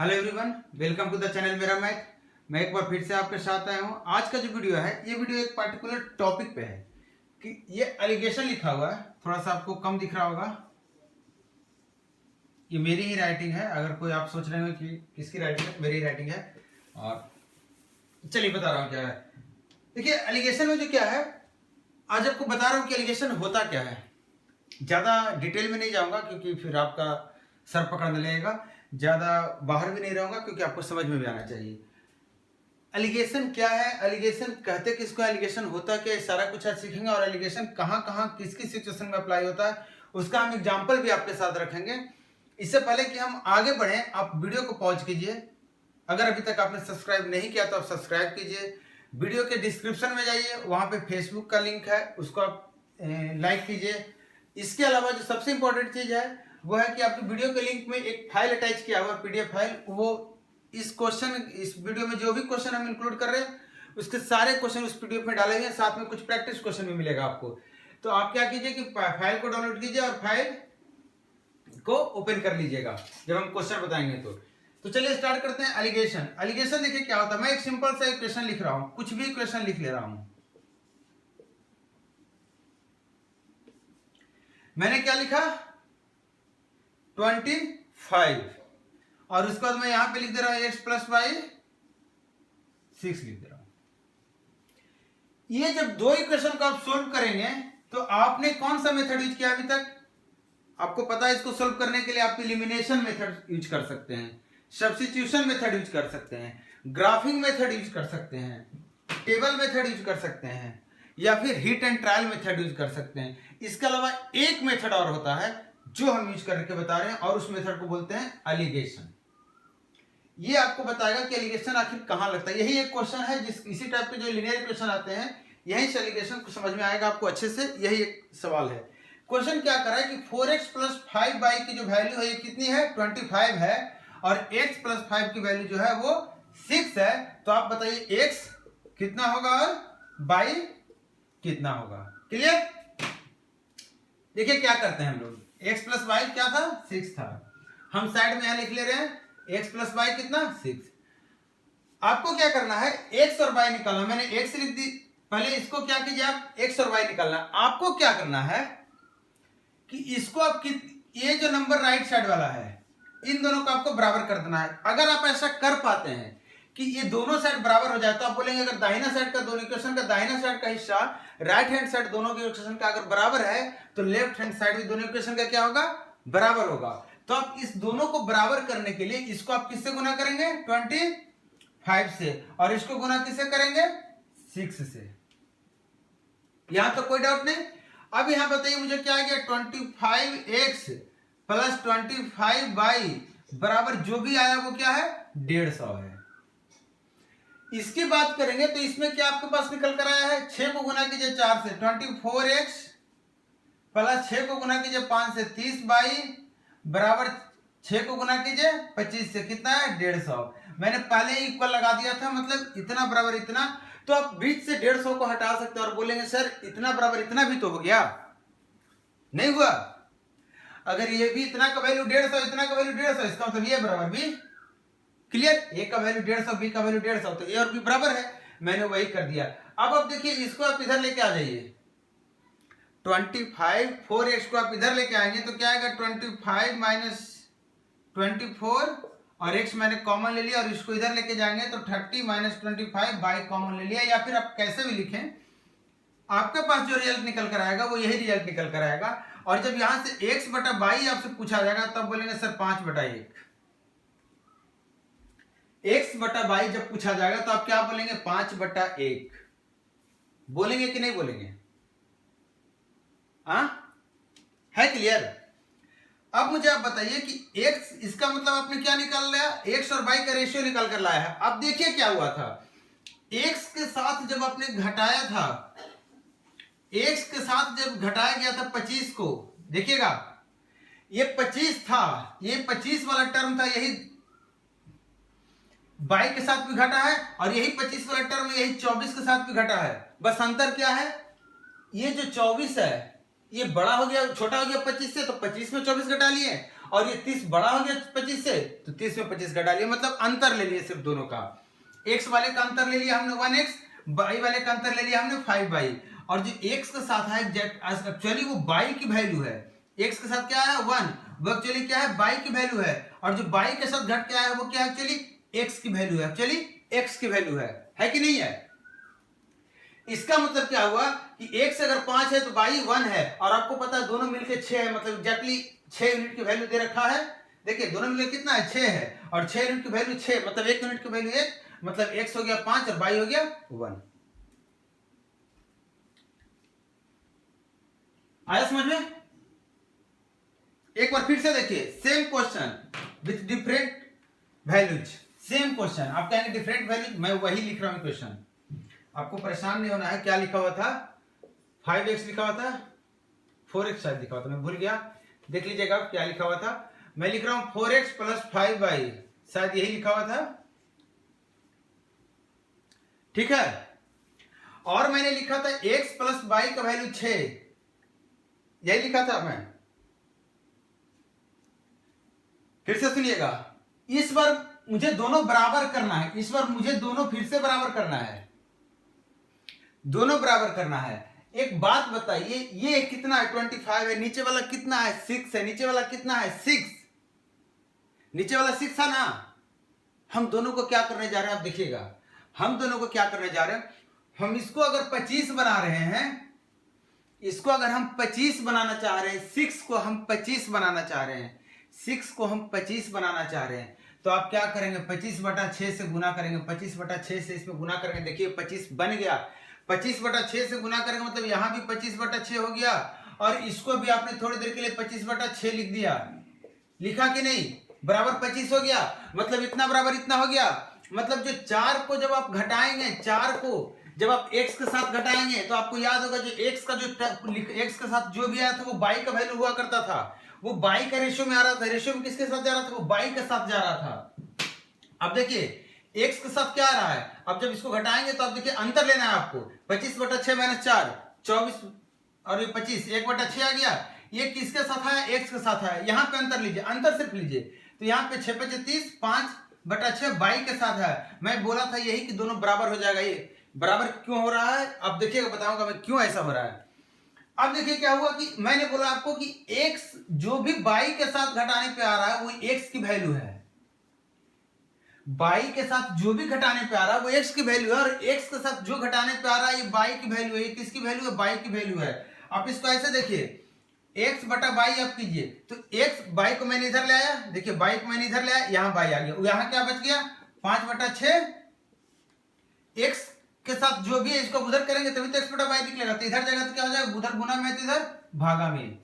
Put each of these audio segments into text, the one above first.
Hello everyone, welcome to the channel मेरा math. मैं एक बार फिर से आपके साथ आया हूँ। आज का जो वीडियो है, ये वीडियो एक पर्टिकुलर टॉपिक पे है कि ये एलिगेशन लिखा हुआ है। थोड़ा सा आपको कम दिख रहा होगा, ये मेरी ही राइटिंग है। अगर कोई आप सोच रहे हो कि किसकी राइटिंग है, मेरी राइटिंग है। और चलिए बता रहा हूँ क्या है। देखिए एलिगेशन में जो क्या है, आज आपको बता रहा हूँ कि एलिगेशन होता क्या है। ज़्यादा डिटेल में नहीं जाऊँगा क्योंकि फिर आपका सर पकड़ने लगेगा। ज़्यादा बाहर भी नहीं रहूँगा क्योंकि आपको समझ में भी आना चाहिए। एलिगेशन क्या है, एलिगेशन कहते किसको, एलिगेशन होता क्या, सारा कुछ आज सीखेंगे। और एलिगेशन कहाँ कहाँ किस किस सिचुएशन में अप्लाई होता है उसका हम एग्जाम्पल भी आपके साथ रखेंगे। इससे पहले कि हम आगे बढ़ें, आप वीडियो को पॉज कीजिए। अगर अभी तक आपने सब्सक्राइब नहीं किया तो आप सब्सक्राइब कीजिए। वीडियो के डिस्क्रिप्शन में जाइए, वहाँ पे फेसबुक का लिंक है, उसको आप लाइक कीजिए। इसके अलावा जो सबसे इंपॉर्टेंट चीज़ है वो है कि आपकी वीडियो के लिंक में एक फाइल अटैच किया हुआ है, पीडीएफ फाइल। वो इस वीडियो में जो भी क्वेश्चन हम इंक्लूड कर रहे हैं उसके सारे क्वेश्चन उस पीडीएफ में डाले हुए हैं। साथ में कुछ प्रैक्टिस क्वेश्चन भी मिलेगा आपको। तो आप क्या कीजिए कि फाइल को डाउनलोड कीजिए और फाइल को ओपन कर लीजिएगा जब हम क्वेश्चन बताएंगे तो चलिए स्टार्ट करते हैं। एलिगेशन, एलिगेशन देखिए क्या होता है। मैं एक सिंपल सा क्वेश्चन लिख रहा हूं, कुछ भी क्वेश्चन लिख ले रहा हूं। मैंने क्या लिखा, 25, और उसके बाद मैं यहां पे लिख दे रहा हूं x प्लस वाई 6 लिख दे रहा हूं। ये जब दो इक्वेशन को आप सोल्व करेंगे तो आपने कौन सा मेथड यूज किया अभी तक, आपको पता है। इसको सोल्व करने के लिए आप एलिमिनेशन मेथड यूज कर सकते हैं, सब्स्टिट्यूशन मेथड यूज कर सकते हैं, ग्राफिंग मेथड यूज कर सकते हैं, टेबल मेथड यूज कर सकते हैं, या फिर hit and trial method use कर सकते हैं। इसके अलावा एक मेथड और होता है जो हम यूज करके बता रहे हैं, और उस मेथड को बोलते हैं एलिगेशन। ये आपको बताएगा कि एलिगेशन आखिर कहां लगता है। यही एक क्वेश्चन है जिस इसी टाइप के जो लीनियर इक्वेशन आते हैं, यही से एलिगेशन को समझ में आएगा आपको अच्छे से। यही एक सवाल है। क्वेश्चन क्या कर रहा है कि 4x प्लस 5y की जो वैल्यू है ये कितनी है, 25 है, और x प्लस 5 की वैल्यू जो है वो 6 है। तो आप बताइए x कितना होगा और y कितना होगा। क्लियर। देखिए क्या करते हैं हम लोग, x प्लस वाई क्या था, 6 था। हम साइड में यहां लिख ले रहे हैं x प्लस वाई कितना, 6। आपको क्या करना है, x और y निकालना। मैंने x लिख दी, पहले इसको क्या कीजिए आप, x और y निकालना। आपको क्या करना है कि इसको आप ये जो नंबर राइट साइड वाला है इन दोनों को आपको बराबर कर देना है। अगर आप ऐसा कर पाते हैं कि ये दोनों साइड बराबर हो जाए तो आप बोलेंगे अगर दाहिना साइड का दोनों इक्वेशन का दाहिना साइड का हिस्सा राइट हैंड साइड दोनों के इक्वेशन का अगर बराबर है तो लेफ्ट हैंड साइड भी दोनों इक्वेशन का क्या होगा, बराबर होगा। तो आप इस दोनों को बराबर करने के लिए इसको आप किससे गुना करेंगे, 25 से, और इसको गुना किससे करेंगे, 6 से। यहां तो कोई डाउट नहीं। अब यहां बताइए मुझे क्या आ गया, 25x प्लस 25y बराबर जो भी आया वो क्या है, 150 है। इसकी बात करेंगे तो इसमें क्या आपके पास निकल कर आया है, 6 को गुना कीजिए 4 से, 24x प्लस 6 को गुना कीजिए 5 से 30y बराबर 6 को गुना कीजिए 25 से, कितना है, 150। मैंने पहले ही इक्वल लगा दिया था, मतलब इतना बराबर इतना। तो आप बीच से 150 को हटा सकते हैं और बोलेंगे सर इतना बराबर इतना भी तो हो गया, नहीं हुआ। अगर ये भी इतना का वैल्यू 150, इतना का वैल्यू 150, इसका मतलब ये बराबर भी। क्लियर, ए का वैल्यू 150, बी का वैल्यू 150, तो ए और बी बराबर है। मैंने वही कर दिया। अब देखिए इसको आप इधर लेके आ जाइए, 25 4x को आप इधर लेके आएंगे तो क्या आएगा, 25 माइनस 24, और x मैंने कॉमन ले लिया, और इसको इधर लेके जाएंगे तो 30 माइनस 25 बाई कॉमन ले लिया। या फिर आप कैसे भी लिखें, आपके पास जो रिजल्ट निकल कर आएगा वो यही रिजल्ट निकल कर आएगा। और जब यहां से x बटा बाई आपसे पूछा जाएगा तब बोलेंगे सर 5 बटा 1। x बटा बाई जब पूछा जाएगा तो आप क्या बोलेंगे, 5 बटा 1 बोलेंगे कि नहीं बोलेंगे, हाँ है क्लियर। अब मुझे आप बताइए कि x, इसका मतलब आपने क्या निकाल लिया, x और y का रेशियो निकाल कर लाया है। अब देखिए क्या हुआ था, x के साथ जब आपने घटाया था, x के साथ जब घटाया गया था 25 को, देखिएगा ये 25 था, ये 25 वाला टर्म था, यही y के साथ भी घटा है, और यही 25 वाला टर्म यही 24 के साथ भी घटा है। बस अंतर क्या है, ये जो 24 है ये बड़ा हो गया, छोटा हो गया 25 से, तो 25 में 24 घटा लिए, और ये 30 बड़ा हो गया 25 से, तो 30 में 25 घटा लिया, मतलब अंतर ले लिए सिर्फ दोनों का। x वाले का अंतर ले लिया हमने 1x, y वाले का अंतर ले लिया हमने 5y, और जो x के साथ है एक्चुअली वो y की वैल्यू है। x के साथ क्या है 1, वो एक्चुअली क्या है y की वैल्यू है, और जो y के साथ घट के आया है वो क्या है एक्चुअली x की वैल्यू है, एक्चुअली x की वैल्यू है कि नहीं है। इसका मतलब क्या हुआ कि x अगर 5 है तो y 1 है, और आपको पता है दोनों मिलकर 6 है, मतलब एग्जैक्टली 6 यूनिट की वैल्यू दे रखा है। देखिए दोनों मिलकर कितना है 6 है, और 6 यूनिट की वैल्यू 6, मतलब 1 यूनिट की वैल्यू 1, मतलब x हो गया 5 और y हो गया 1। आया समझ में? एक बार फिर से देखिए, same question with different values, same question, आप कहेंगे डिफरेंट वैल्यूज, मैं वही लिख रहा हूं क्वेश्चन, आपको परेशान नहीं होना है। क्या लिखा हुआ था 5x लिखा हुआ था, 4x शायद लिखा हुआ था, मैं भूल गया, देख लीजिएगा क्या लिखा हुआ था। मैं लिख रहा हूं 4x प्लस 5y, शायद यही लिखा हुआ था, ठीक है। और मैंने लिखा था x प्लस y का वैल्यू 6, यही लिखा था मैं। फिर से सुनिएगा, इस बार मुझे दोनों बराबर करना है, इस बार मुझे दोनों फिर से बराबर करना है, दोनों बराबर करना है। एक बात बताइए, ये कितना है 25 है, नीचे वाला कितना है 6 है, नीचे वाला कितना है 6, नीचे वाला 6 है ना। हम दोनों को क्या करने जा रहे हैं आप देखिएगा, हम दोनों को क्या करने जा रहे हैं, हम इसको अगर 25 बना रहे हैं, इसको अगर हम 25 बनाना चाह रहे हैं, 6 को हम 25 बनाना चाह रहे हैं, 6 को हम 25 बनाना चाह रहे हैं, तो आप क्या करेंगे 25/6 से गुना करेंगे, 25/6 से इसमें गुना करेंगे, देखिए 25 बन गया, 25/6 से गुना करेंगे, मतलब यहां भी 25/6 हो गया, और इसको भी आपने थोड़ी देर के लिए 25/6 लिख दिया, लिखा कि नहीं, बराबर 25 हो गया, मतलब इतना बराबर इतना हो गया। मतलब जो 4 को जब आप घटाएंगे, 4 को जब आप x के साथ घटाएंगे, तो आपको याद होगा जो x का जो x के साथ जो भी आया था वो y का वैल्यू हुआ करता था, वो y का रेशियो में आ रहा था, रेशियो में किसके साथ जा रहा था, वो y के साथ जा रहा था। अब देखिए x के साथ क्या आ रहा है, अब जब इसको घटाएंगे तो आप देखिए अंतर लेना है आपको, 25/6 - 4 24, और ये 25 1/6 आ गया, ये किसके साथ आया x के साथ आया, यहां पे अंतर लीजिए, अंतर सिर्फ लीजिए, तो यहाँ पे 6×5 = 30, 5/6 y के साथ है। मैं बोला था यही कि दोनों बराबर हो जाएगा, ये बराबर क्यों हो रहा है अब देखिएगा, बताऊंगा मैं क्यों ऐसा हो रहा है। अब देखिए क्या हुआ कि मैंने बोला आपको कि x जो भी y के साथ घटाने पे आ रहा है वो x की वैल्यू है, y के साथ जो भी घटाने पे आ रहा है वो x की वैल्यू है, और x के साथ जो घटाने पे आ रहा है ये y की वैल्यू है, ये किसकी वैल्यू है, y की वैल्यू है। आप इसको ऐसे देखिए, x/y आप कीजिए, तो x y को मैंने इधर ले आया, देखिए y को मैंने इधर ले आया, यहाँ y आ गया, यहाँ क्या बच गया 5/6, x के साथ जो भी है इसको उधर करेंगे तभी तो x/y निकलेगा, तो इधर जाएगा तो क्या हो जाएगा, उधर गुना में तो इधर भागा में।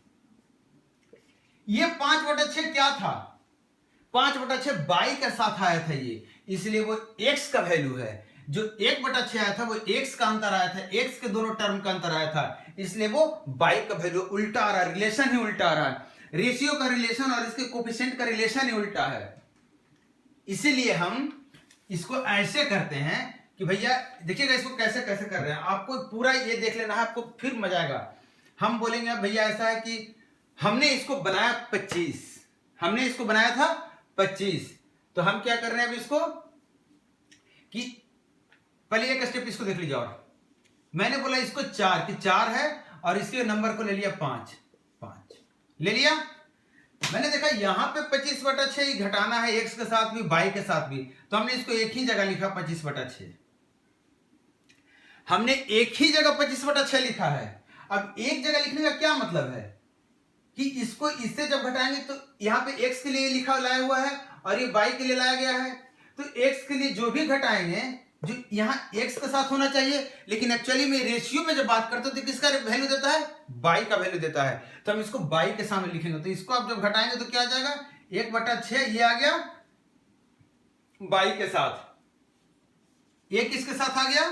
ये 5/6 क्या था, 5/6 y के साथ आया था ये, इसलिए वो x का वैल्यू है। जो 1/6 आया था वो x का अंतर आया था, x के दोनों टर्म का अंतर आया था, इसलिए वो y का वैल्यू उल्टा आ रहा है, रिलेशन ही उल्टा आ रहा है, रेशियो का रिलेशन और इसके कोफिशिएंट का रिलेशन ही उल्टा है। इसीलिए हम इसको ऐसे करते हैं कि भैया देखिएगा इसको कैसे कैसे कर रहे हैं, आपको पूरा ये देख लेना है, आपको फिर मजा आएगा। हम बोलेंगे भैया ऐसा है कि हमने इसको बनाया 25, हमने इसको बनाया था 25, तो हम क्या कर रहे हैं अब इसको कि पहले एक स्टेप इसको देख लीजिए, और मैंने बोला इसको 4 कि 4 है, और इसके नंबर को ले लिया 5 ले लिया। मैंने देखा यहां पे 25/6 ही घटाना है, x के साथ भी y के साथ भी, तो हमने इसको एक ही जगह लिखा 25/6, हमने एक ही जगह 25/6 लिखा है। अब एक जगह लिखने का क्या मतलब है कि इसको इससे जब घटाएंगे तो यहाँ पे x के लिए लिखा लाया हुआ है और ये y के लिए लाया गया है, तो x के लिए जो भी घटाएंगे जो यहाँ x के साथ होना चाहिए, लेकिन एक्चुअली में रेशियो में जब बात करते हो तो किसका वैल्यू देता है, y का वैल्यू देता है, तो हम इसको y के सामने लिखेंगे, तो इसको आप जब घटाएंगे तो क्या आ जाएगा 1/6, ये आ गया y के साथ, ये किसके साथ आ गया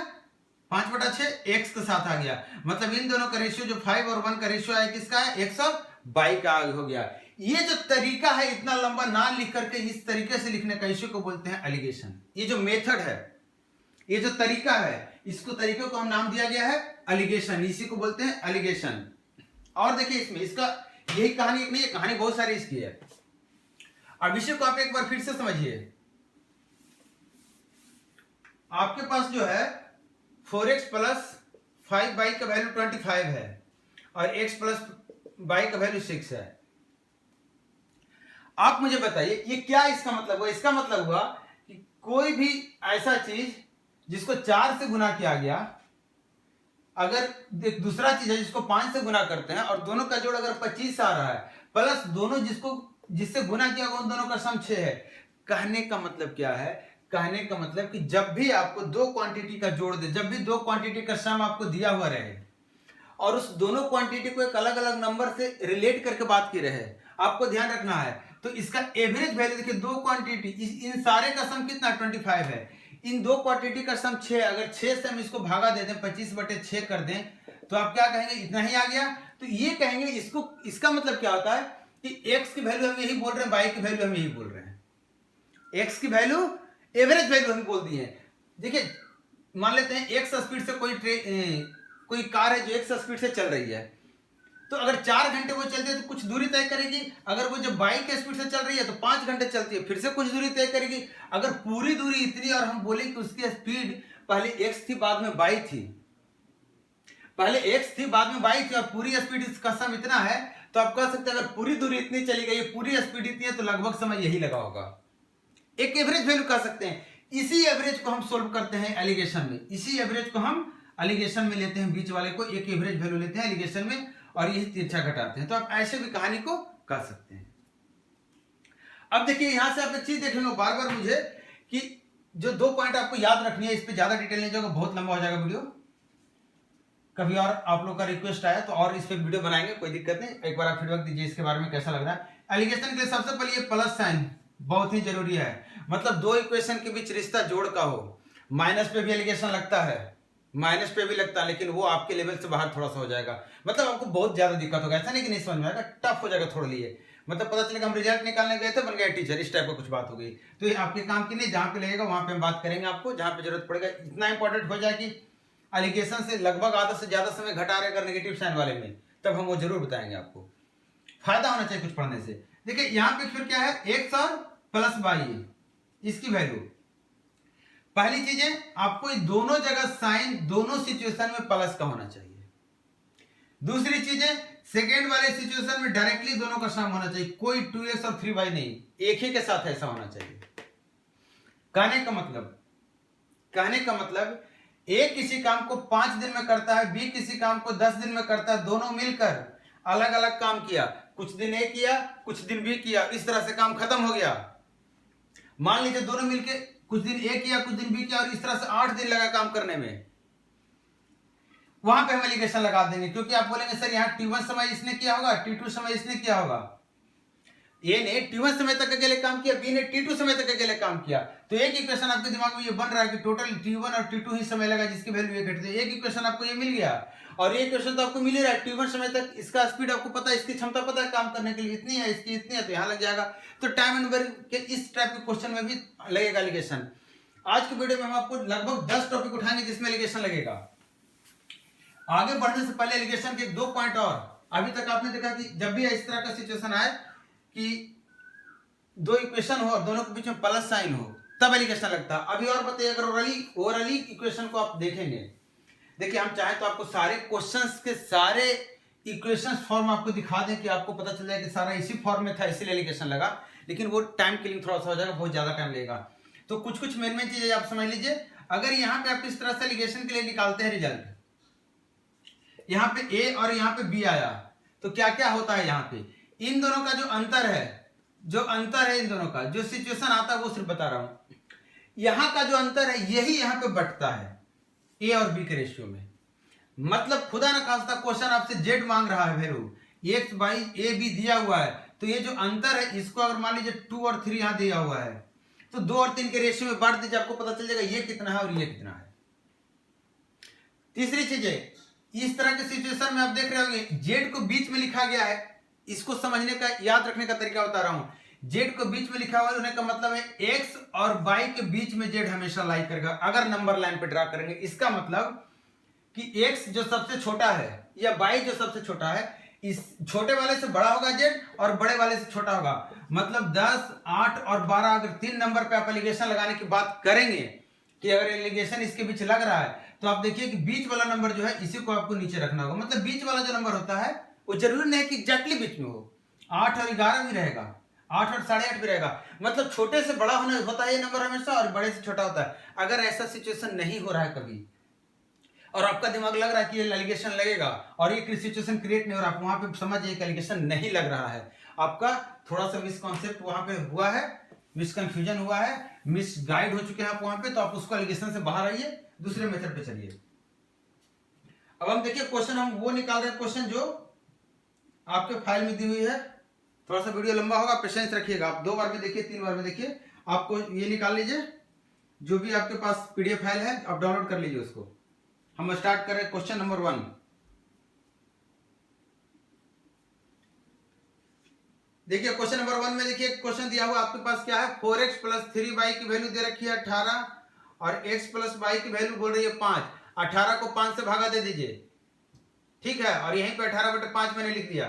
5/6 x के साथ आ गया, मतलब इन दोनों का रेशियो जो 5 और 1 का रेशियो है किसका है, x और y का हो गया। ये जो तरीका है इतना लंबा ना लिख करके इस तरीके से लिखने का, इसी को बोलते हैं एलिगेशन। ये जो मेथड है, ये जो तरीका है, इसको तरीके को हम नाम दिया गया है एलिगेशन, इसी को बोलते हैं एलिगेशन। और देखिए इसमें इसका यही कहानी एक नहीं है, कहानी बहुत सारी इसकी है। अब इसी को आप एक बार फिर से समझिए। आपके पास जो है 4x प्लस 5y का वैल्यू 25 है और x प्लस y का वैल्यू 6 है। आप मुझे बताइए ये क्या इसका मतलब हुआ? इसका मतलब हुआ कि कोई भी ऐसा चीज जिसको 4 से गुना किया गया, अगर दूसरा चीज है जिसको 5 से गुना करते हैं और दोनों का जोड़ अगर 25 आ रहा है, प्लस दोनों जिससे गुना किया गया उन दोनों का सम 6 है। कहने का मतलब क्या है? कहने का मतलब कि जब भी आपको दो क्वांटिटी का जोड़ दे, जब भी दो क्वांटिटी का सम आपको दिया हुआ रहे और उस दोनों क्वांटिटी को एक अलग अलग नंबर से रिलेट करके बात की रहे, आपको ध्यान रखना है। तो इसका एवरेज वैल्यू देखिए, दो क्वांटिटी, इन सारे का सम कितना 25 है, इन दो क्वांटिटी का सम 6। अगर 6 से हम इसको भागा दे दें, 25/6 कर दें, तो आप क्या कहेंगे? इतना ही आ गया। तो ये कहेंगे इसको, इसका मतलब क्या होता है कि x की वैल्यू हम यही बोल रहे हैं, y की वैल्यू हम यही बोल रहे हैं। x की वैल्यू एवरेज वैल्यू हम बोल दिए। देखिए मान लेते हैं x स्पीड से कोई कार है जो x स्पीड से चल रही है, तो अगर 4 घंटे वो चलती है तो कुछ दूरी तय करेगी। अगर वो जब बाइक के स्पीड से चल रही है तो 5 घंटे चलती है, फिर से कुछ दूरी तय करेगी। अगर पूरी दूरी इतनी और हम बोले कि उसकी स्पीड पहले x थी बाद में y थी, पहले x थी बाद में y थी और पूरी स्पीड इसका सम इतना है, तो आप कह सकते हैं अगर पूरी दूरी इतनी चली गई, पूरी स्पीड इतनी है, तो लगभग समय यही लगा होगा। एक एवरेज वैल्यू कह सकते हैं। इसी एवरेज को हम सोल्व करते हैं एलिगेशन में, इसी एवरेज को हम एलिगेशन में लेते हैं, बीच वाले को एक एवरेज वैल्यू लेते हैं एलिगेशन में और यही तिरछा घटाते हैं। तो आप ऐसे भी कहानी को कर सकते हैं। अब देखिए यहां से आप एक चीज देख लेंगे बार बार मुझे कि जो दो पॉइंट आपको याद रखनी है, इस पे ज्यादा डिटेल नहीं जाएगा, बहुत लंबा हो जाएगा वीडियो। कभी और आप लोग का रिक्वेस्ट आया तो और इस पे वीडियो बनाएंगे, कोई दिक्कत नहीं। एक बार आप फीडबैक दीजिए इसके बारे में कैसा लग रहा है। एलिगेशन के लिए सबसे पहले ये प्लस साइन बहुत ही जरूरी है, मतलब दो इक्वेशन के बीच रिश्ता जोड़ का हो। माइनस पे भी एलिगेशन लगता है, माइनस पे भी लगता है, लेकिन वो आपके लेवल से बाहर थोड़ा सा हो जाएगा, मतलब आपको बहुत ज्यादा दिक्कत होगा। ऐसा नहीं कि नहीं समझ में आएगा, टफ हो जाएगा थोड़ा लिए, मतलब पता चलेगा हम रिजल्ट निकालने गए थे बन गया टीचर, इस टाइप का कुछ बात हो गई। तो ये आपके काम की नहीं, जहां पे लगेगा वहां पे हम बात करेंगे आपको, जहां पे जरूरत पड़ेगा। इतना इंपॉर्टेंट हो जाए कि एलिगेशन से लगभग आधा से ज्यादा समय घटा रहे अगर नेगेटिव साइन वाले में, तब हम वो जरूर बताएंगे आपको। फायदा होना चाहिए कुछ पढ़ने से। देखिए यहाँ पे फिर क्या है, एक्स और प्लस वाई, इसकी वैल्यू। पहली चीज है आपको दोनों जगह साइन, दोनों सिचुएशन में प्लस का होना चाहिए। दूसरी चीज है सेकेंड वाले सिचुएशन में डायरेक्टली दोनों का सम होना चाहिए, कोई 2x और 3y नहीं, एक ही के साथ ऐसा होना चाहिए। कहने का मतलब ए किसी काम को 5 दिन में करता है, बी किसी काम को 10 दिन में करता है, दोनों मिलकर अलग अलग काम किया, कुछ दिन ए किया कुछ दिन बी किया, इस तरह से काम खत्म हो गया। मान लीजिए दोनों मिलके कुछ दिन ए किया कुछ दिन बी किया और इस तरह से 8 दिन लगा काम करने में, वहां पे हम एलिगेशन लगा देंगे, क्योंकि आप बोलेंगे सर यहाँ T1 समय इसने किया होगा, T2 समय इसने किया होगा। ए ने T1 समय तक अकेले काम किया, बी ने T2 समय तक अकेले काम किया, तो एक इक्वेशन आपके दिमाग में ये बन रहा है कि टोटल T1 और T2 ही समय लगा जिसकी वैल्यू 1 घटती है। एक इक्वेशन आपको ये मिल गया और ये इक्वेशन तो आपको मिल ही रहा है, T1 समय तक इसका स्पीड आपको पता है, इसकी क्षमता पता है काम करने के लिए इतनी है, इसकी इतनी है, तो यहाँ लग जाएगा। तो टाइम एंड वर्क के इस टाइप के क्वेश्चन में भी लगेगा एलिगेशन। आज के वीडियो में हम आपको लगभग 10 टॉपिक उठाएंगे जिसमें एलिगेशन लगेगा। आगे बढ़ने से पहले एलिगेशन के 2 पॉइंट और। अभी तक आपने देखा कि जब भी इस तरह का सिचुएशन आए कि दो इक्वेशन हो और दोनों के बीच में प्लस साइन हो, तब एलिगेशन लगता है। अभी और बताइए, अगर ओरली इक्वेशन को आप देखेंगे, देखिए हम चाहें तो आपको सारे क्वेश्चंस के सारे इक्वेशंस फॉर्म आपको दिखा दें कि आपको पता चल जाए कि सारा इसी फॉर्म में था, इसीलिए एलिगेशन लगा, लेकिन वो टाइम किलिंग थोड़ा सा हो जाएगा, बहुत ज्यादा टाइम लगेगा। तो कुछ मेन चीजें आप समझ लीजिए। अगर यहाँ पे आप इस तरह से एलिगेशन के लिए निकालते हैं रिजल्ट, यहाँ पे ए और यहाँ पे बी आया, तो क्या क्या होता है यहाँ पे, इन दोनों का जो अंतर है इन दोनों का जो सिचुएशन आता है वो सिर्फ बता रहा हूं। यहाँ का जो अंतर है यही यहाँ पे बटता है ए और बी के रेशियो में। मतलब खुदा न खास्ता क्वेश्चन आपसे जेड मांग रहा है value x by a b दिया हुआ है, तो ये जो अंतर है इसको अगर मान लीजिए 2 और 3 यहाँ दिया हुआ है, तो 2 और 3 के रेशियो में बांट दीजिए, आपको पता चल जाएगा ये कितना है और ये कितना है। तीसरी चीज है, इस तरह के सिचुएशन में आप देख रहे होंगे जेड को बीच में लिखा गया है, इसको समझने का याद रखने का तरीका बता रहा हूं। जेड को बीच में लिखा हुआ होने का मतलब है एक्स और वाई के बीच में जेड हमेशा लाई करेगा अगर नंबर लाइन पे ड्रा करेंगे। इसका मतलब कि एक्स जो सबसे छोटा है या वाई जो सबसे छोटा है, इस छोटे वाले से बड़ा होगा z और बड़े वाले से छोटा होगा। मतलब 10, 8 और 12 अगर 3 नंबर पे आप एलिगेशन लगाने की बात करेंगे कि अगर एलिगेशन इसके बीच लग रहा है तो आप देखिए कि बीच वाला नंबर जो है इसी को आपको नीचे रखना होगा। मतलब बीच वाला जो नंबर होता है वो जरूरी नहीं है कि एग्जैक्टली बीच में हो, 8 और 11 भी रहेगा, 8 और 8.5 भी रहेगा। मतलब छोटे से बड़ा होने होता है ये नंबर हमेशा और बड़े से छोटा होता है। अगर ऐसा सिचुएशन नहीं हो रहा है कभी और आपका दिमाग लग रहा है कि ये एलिगेशन लगेगा और ये सिचुएशन क्रिएट नहीं हो रहा, आप वहां पे समझिए कि एलिगेशन नहीं लग रहा है, आपका थोड़ा सा मिसकॉन्सेप्ट वहां पे हुआ है, मिसकंफ्यूजन हुआ है, मिसगाइड हो चुके हैं आप वहां पे। तो आप उसको एलिगेशन से बाहर आइए, दूसरे मेथड पे चलिए। अब हम देखिए क्वेश्चन हम वो निकाल रहे हैं, क्वेश्चन जो आपके फाइल में दी हुई है। थोड़ा सा वीडियो लंबा होगा, पेशेंस रखिएगा। आप 2 बार में देखिए, 3 बार में देखिए। आपको ये निकाल लीजिए, जो भी आपके पास पीडीएफ फाइल है आप डाउनलोड कर लीजिए उसको। हम स्टार्ट कर रहे हैं क्वेश्चन नंबर 1। देखिए क्वेश्चन नंबर 1 में देखिए क्वेश्चन दिया हुआ आपके पास क्या है, 4x + 3y की वैल्यू दे रखी है 18 और x + y की वैल्यू बोल रही है 5। 18 को 5 से भागा दे दीजिए, ठीक है। और यहीं पे 18/5 मैंने लिख दिया,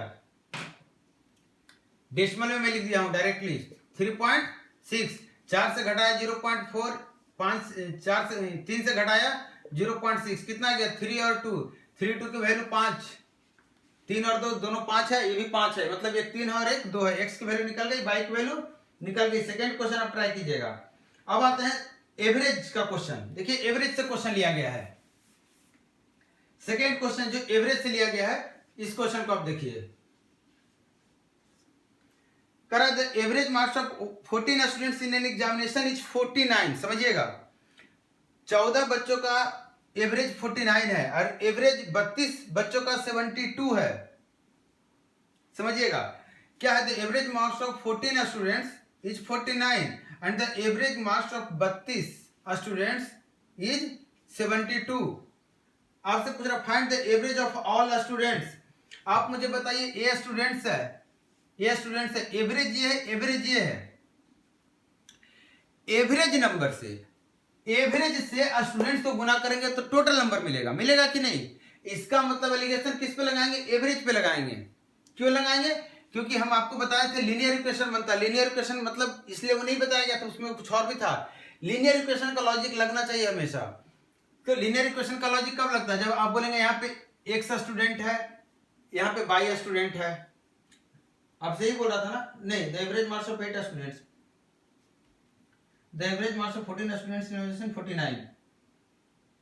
डेसिमल में मैं लिख दिया हूं डायरेक्टली 3.6। 4 से घटाया 0.4, 5 4 से 3 से घटाया 0.6, कितना आ गया 3 और 2, 3 2 की वैल्यू 5, 3 और 2 दोनों 5 है, ये भी 5 है, मतलब एक 3 और एक 2 है। x की वैल्यू निकल गई, y की वैल्यू निकल गई। सेकंड क्वेश्चन आप ट्राई कीजिएगा। अब आते हैं एवरेज का क्वेश्चन। देखिए एवरेज से क्वेश्चन लिया गया है, सेकंड क्वेश्चन जो एवरेज से लिया गया है, इस क्वेश्चन को आप देखिए। करा the average marks of 14 students in an examination is 49। समझिएगा 14 बच्चों का एवरेज 49 है और एवरेज 32 बच्चों का 72 है। समझिए क्या है, the average marks of 14 students is 49 and the average marks of 32 students is 72। आपसे पूछ रहा find the average of all students. आप मुझे बताइए ए स्टूडेंट्स है, ये स्टूडेंट्स है, एवरेज ये है, एवरेज ये है। एवरेज नंबर से, एवरेज से स्टूडेंट्स को गुना करेंगे तो टोटल नंबर मिलेगा, मिलेगा कि नहीं। इसका मतलब एलिगेशन किस पे लगाएंगे, एवरेज पे लगाएंगे। क्यों लगाएंगे, क्योंकि हम आपको बताए थे लीनियर इक्वेशन बनता है। लीनियर इक्वेशन मतलब इसलिए वो नहीं बताया गया था, उसमें कुछ और भी था। लीनियर इक्वेशन का लॉजिक लगना चाहिए हमेशा। तो लीनियर इक्वेशन का लॉजिक कब लगता है, जब आप बोलेंगे यहाँ पे x स्टूडेंट है, यहाँ पे y स्टूडेंट है। आप सही बोल रहा था ना, नहीं, the average marks of 8 students, the average marks of 14 students in examination 49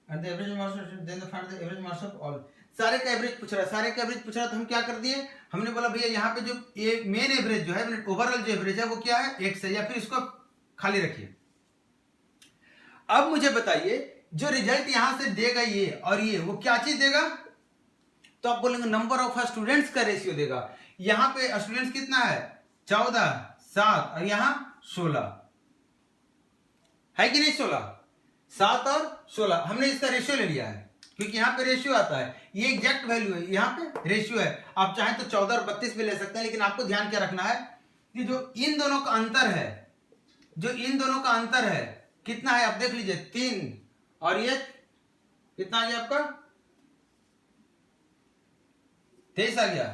and the average marks of then the find the average marks of all. सारे का एवरेज पूछ रहा है, सारे का एवरेज पूछ रहा है, तो हम क्या कर दिए, हमने बोला भैया यहाँ पे जो ये मेन एवरेज जो है, ओवरऑल जो एवरेज है वो क्या है, x है, या फिर इसको खाली रखिए। अब मुझे बताइए जो रिजल्ट यहां से देगा ये और ये, वो क्या चीज देगा, तो आप बोलेंगे नंबर ऑफ स्टूडेंट्स का रेशियो देगा। यहां पे स्टूडेंट्स कितना है, 14, 7 और यहां 16 है कि नहीं, 16, 7 और 16। हमने इसका रेशियो ले लिया है क्योंकि यहाँ पे रेशियो आता है, ये एग्जैक्ट वैल्यू है, यहाँ पे रेशियो है। आप चाहें तो 14 और 32 भी ले सकते हैं, लेकिन आपको ध्यान क्या रखना है कि जो इन दोनों का अंतर है, जो इन दोनों का अंतर है कितना है, आप देख लीजिए 3 और ये कितना आ गया आपका 23 आ गया,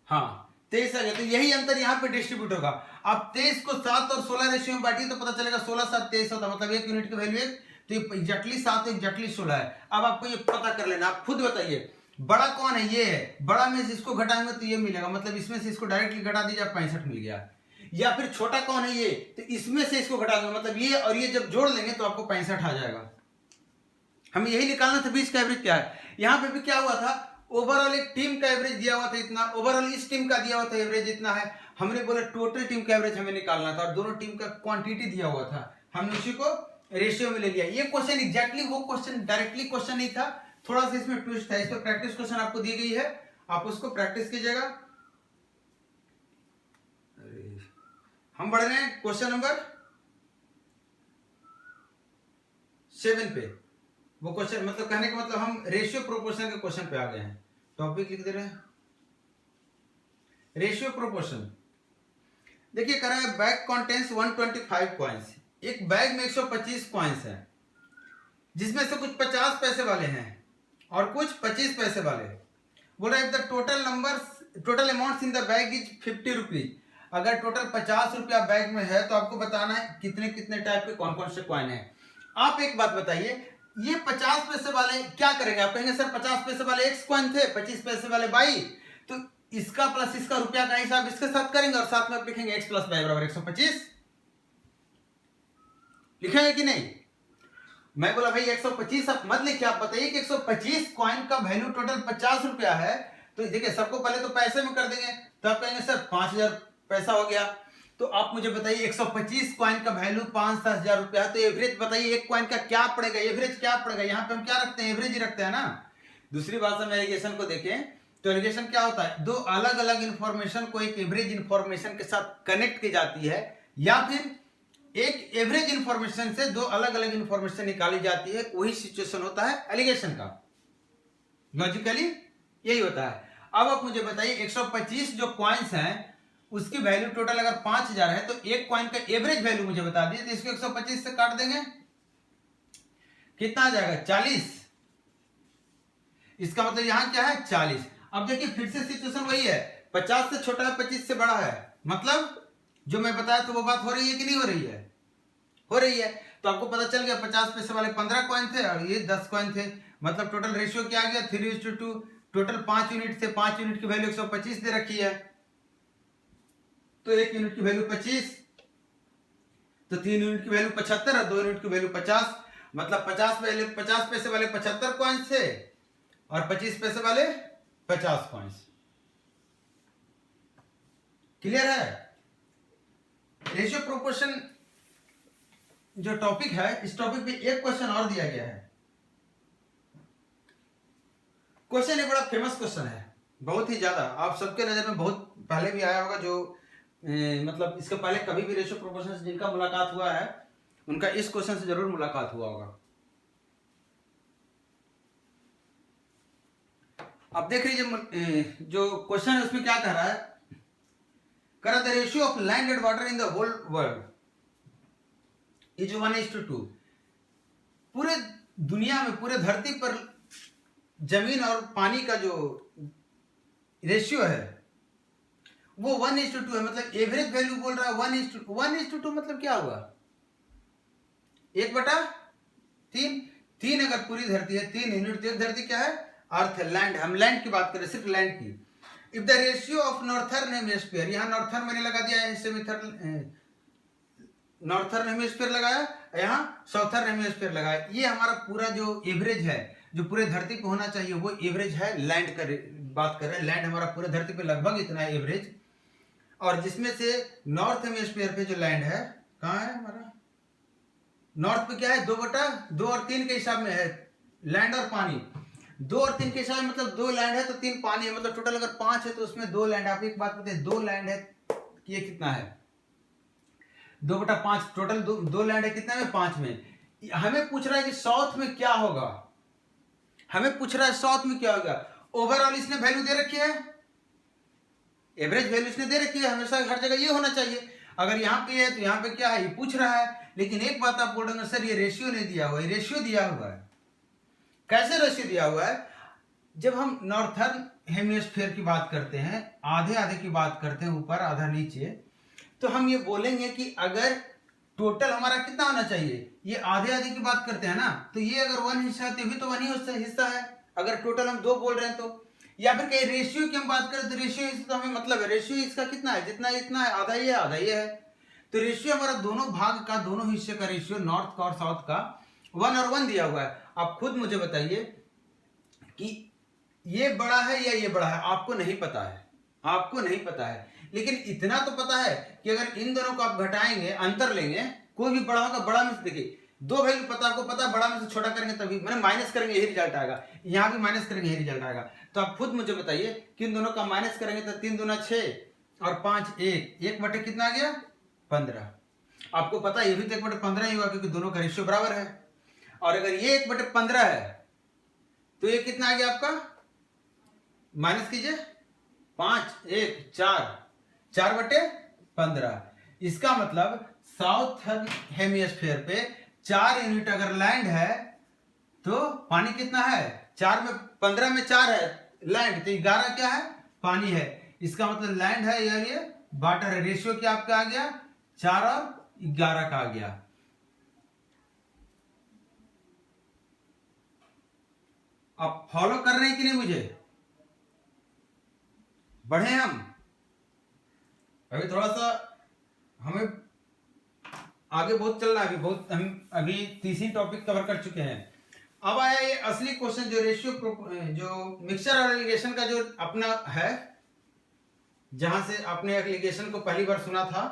हाँ 23 आ गया। तो यही अंतर यहाँ पे डिस्ट्रीब्यूट होगा। आप 23 को 7 और 16 रेशियो में बांटिए तो पता चलेगा 16 7 23 होता, मतलब 1 यूनिट की वैल्यू 1, तो ये एग्जैक्टली 7 एग्जैक्टली 16 है। अब आपको ये पता कर लेना, आप खुद बताइए बड़ा कौन है, ये है। बड़ा में से इसको घटाएंगे तो ये मिलेगा, मतलब इसमें से इसको डायरेक्टली घटा दीजिए, 65 मिल गया। या फिर छोटा कौन है, ये, तो इसमें से इसको घटा देंगे, मतलब ये और ये जब जोड़ लेंगे तो आपको 65 आ जाएगा। हमें यही निकालना था बीच का एवरेज क्या है। यहां पे भी क्या हुआ था, ओवरऑल एक टीम का एवरेज दिया हुआ था इतना, ओवरऑल इस टीम का दिया हुआ था एवरेज इतना है। हमने बोला टोटल टीम का एवरेज हमें निकालना था और दोनों टीम का क्वांटिटी दिया हुआ था, हमने उसी को रेशियो में ले लिया। ये क्वेश्चन एग्जैक्टली वो क्वेश्चन डायरेक्टली क्वेश्चन नहीं था, थोड़ा सा इसमें ट्विस्ट है। इस पर प्रैक्टिस क्वेश्चन आपको दी गई है, आप उसको प्रैक्टिस कीजिएगा। हम बढ़ रहे हैं क्वेश्चन नंबर 7 पे। वो क्वेश्चन मतलब कहने का मतलब हम रेशियो प्रोपोर्शन के क्वेश्चन पे आ गए हैं। टॉपिक लिख दे रहे हैं रेशियो प्रोपोर्शन। देखिए कह रहा है बैग कंटेन्स 125 कॉइन्स। एक बैग में 125 कॉइन्स है, जिसमें से कुछ 50 पैसे वाले हैं और कुछ 25 पैसे वाले। बोल रहा है the total amount in the bag is 50 rupees. अगर टोटल 50 रुपया बैग में है तो आपको बताना है कितने कितने टाइप के कौन कौन से कॉइन है। आप एक बात बताइए, ये 50 पैसे वाले क्या करेंगे? आप कहेंगे सर 50 पैसे वाले एक्स कॉइन थे, 25 पैसे वाले बाई, तो इसका प्लस इसका रुपया का हिसाब इसके साथ करेंगे और साथ में आप लिखेंगे एक्स प्लस बाई बराबर 125। लिखेंगे कि नहीं? मैं बोला भाई 125 आप मत लिखिए, आप बताइए कि 125 कॉइन का वैल्यू टोटल 50 रुपया है। तो देखिए सबको पहले तो पैसे में कर देंगे, तो आप कहेंगे सर 5000 पैसा हो गया। तो आप मुझे बताइए 125 कॉइन का वैल्यू 5-10,000 रुपया है, तो एवरेज बताइए एक कॉइन का क्या पड़ेगा, एवरेज क्या पड़ेगा? यहाँ पे हम क्या रखते हैं? एवरेज ही रखते हैं ना। दूसरी भाषा में एलिगेशन को देखें तो एलिगेशन क्या होता है? दो अलग अलग इंफॉर्मेशन को एक एवरेज इंफॉर्मेशन के साथ कनेक्ट की जाती है, या फिर एक एवरेज इंफॉर्मेशन से दो अलग अलग इंफॉर्मेशन निकाली जाती है, वही सिचुएशन होता है एलिगेशन का। लॉजिकली यही होता है। अब आप मुझे बताइए 125 जो कॉइन्स हैं उसकी वैल्यू टोटल अगर 5000 है तो एक कॉइन का एवरेज वैल्यू मुझे बता दीजिए। तो इसको 125 से काट देंगे, कितना आ जाएगा? 40। इसका मतलब यहां क्या है? 40। अब देखिए फिर से सिचुएशन वही है, 50 से छोटा है, 25 से बड़ा है, मतलब जो मैं बताया तो वो बात हो रही है कि नहीं हो रही है? हो रही है। तो आपको पता चल गया 50 पैसे वाले 15 कॉइन थे और ये 10 कॉइन थे, मतलब टोटल रेशियो क्या आ गया? 3:2। टोटल 5 यूनिट थे, 5 यूनिट की वैल्यू 125 दे रखी है, तो 1 यूनिट की वैल्यू 25, तो 3 यूनिट की वैल्यू 75 और 2 यूनिट की वैल्यू 50, मतलब 50 पैसे वाले 75 कॉइन्स थे और 25 पैसे वाले 50 कॉइन्स। क्लियर है? रेशियो प्रोपोर्शन जो टॉपिक है, इस टॉपिक पे एक क्वेश्चन और दिया गया है। क्वेश्चन एक बड़ा फेमस क्वेश्चन है, बहुत ही ज्यादा आप सबके नजर में बहुत पहले भी आया होगा, जो मतलब इसके पहले कभी भी रेशियो प्रोपोर्शन से जिनका मुलाकात हुआ है उनका इस क्वेश्चन से जरूर मुलाकात हुआ होगा। अब देख लीजिए जो क्वेश्चन है उसमें क्या कह रहा है? कह रहा the ratio of land and water in the whole world is 1:2। पूरे दुनिया में, पूरे धरती पर जमीन और पानी का जो रेशियो है वो 1:2 है, मतलब एवरेज वैल्यू बोल रहा है 1:2 मतलब क्या हुआ? 1/3। 3 अगर पूरी धरती है, 3 यूनिट, एक धरती क्या है? अर्थ है, लैंड। हम लैंड की बात करें, सिर्फ लैंड की। If the ratio of northern hemisphere, यहाँ नॉर्थर्न मैंने लगा दिया है, नॉर्थर्न हेमिस्फीयर लगाया, यहाँ साउथर्न हेमिस्फीयर लगाया, ये हमारा पूरा जो एवरेज है जो पूरे धरती पे होना चाहिए वो एवरेज है। लैंड का बात कर रहे हैं, लैंड हमारा पूरे धरती पे लगभग इतना है एवरेज, और जिसमें से नॉर्थ हेमिस्फीयर पे जो लैंड है, कहाँ है हमारा? नॉर्थ पे क्या है? 2/2 और 3 के हिसाब में है लैंड और पानी। 2 और 3 के हिसाब में मतलब 2 लैंड है तो 3 पानी है, मतलब टोटल अगर 5 है तो उसमें 2 लैंड। आप एक बात बताइए, 2 लैंड है, ये कितना है? 2/5। टोटल 2 लैंड है, कितना में? 5 में। हमें पूछ रहा है कि साउथ में क्या होगा, हमें पूछ रहा है साउथ में क्या होगा। ओवरऑल इसने वैल्यू दे रखी है, एवरेज वैल्यू इसने दे रखी है, हमेशा हर जगह ये होना चाहिए। अगर यहाँ पे है तो यहाँ पे क्या है, ये पूछ रहा है। लेकिन एक बात आप बोल रहे हैं सर ये रेशियो नहीं दिया हुआ है। रेशियो दिया हुआ है। कैसे रेशियो दिया हुआ है? जब हम नॉर्थर्न हेमिस्फीयर की बात करते हैं, आधे आधे की बात करते हैं, ऊपर आधा नीचे, तो हम ये बोलेंगे कि अगर टोटल हमारा कितना होना चाहिए, ये आधे आधे की बात करते हैं ना, तो ये अगर 1 हिस्सा है तो भी तो 1 ही हिस्सा है, अगर टोटल हम 2 बोल रहे हैं तो। या फिर कहीं रेशियो की हम बात करें तो रेशियो इससे तो हमें मतलब है, रेशियो इसका कितना है? जितना इतना है, आधा ये है आधा ये है। तो रेशियो हमारा दोनों भाग का, दोनों हिस्से का रेशियो, नॉर्थ का और साउथ का 1 और 1 दिया हुआ है। आप खुद मुझे बताइए कि ये बड़ा है या ये बड़ा है? आपको नहीं पता है, आपको नहीं पता है, लेकिन इतना तो पता है कि अगर इन दोनों को आप घटाएंगे, अंतर लेंगे, कोई भी बड़ा होगा, बड़ा में से देखिए 2 वैल्यू पता, आपको पता बड़ा में से छोटा करेंगे तभी, मैंने माइनस करेंगे यही रिजल्ट आएगा, यहाँ भी माइनस करेंगे यही रिजल्ट आएगा। तो आप खुद मुझे बताइए कि इन दोनों का माइनस करेंगे तो 3 दूना 6 और 5 1 बटे कितना आ गया? 15। आपको पता है ये भी तो 1/15 ही हुआ, क्योंकि दोनों का रेशियो बराबर है। और अगर ये 1/15 है तो ये कितना आ गया आपका? माइनस कीजिए, 5 1 4/15। इसका मतलब साउथ हेमिस्फीयर पे 4 यूनिट अगर लैंड है तो पानी कितना है? 4 में 15 में 4 है लैंड, तो 11 क्या है, पानी है, इसका मतलब लैंड है यार, ये वाटर है। रेशियो क्या आपका आ गया, 4 और 11 का आ गया। आप फॉलो कर रहे हैं कि नहीं मुझे, बढ़े हम। अभी थोड़ा सा हमें आगे बहुत चल रहा है, अभी बहुत, हम अभी 30 टॉपिक कवर कर चुके हैं। अब आया ये असली क्वेश्चन, जो रेशियो, जो मिक्सचर और एलिगेशन का जो अपना है, जहां से आपने एलिगेशन को पहली बार सुना था,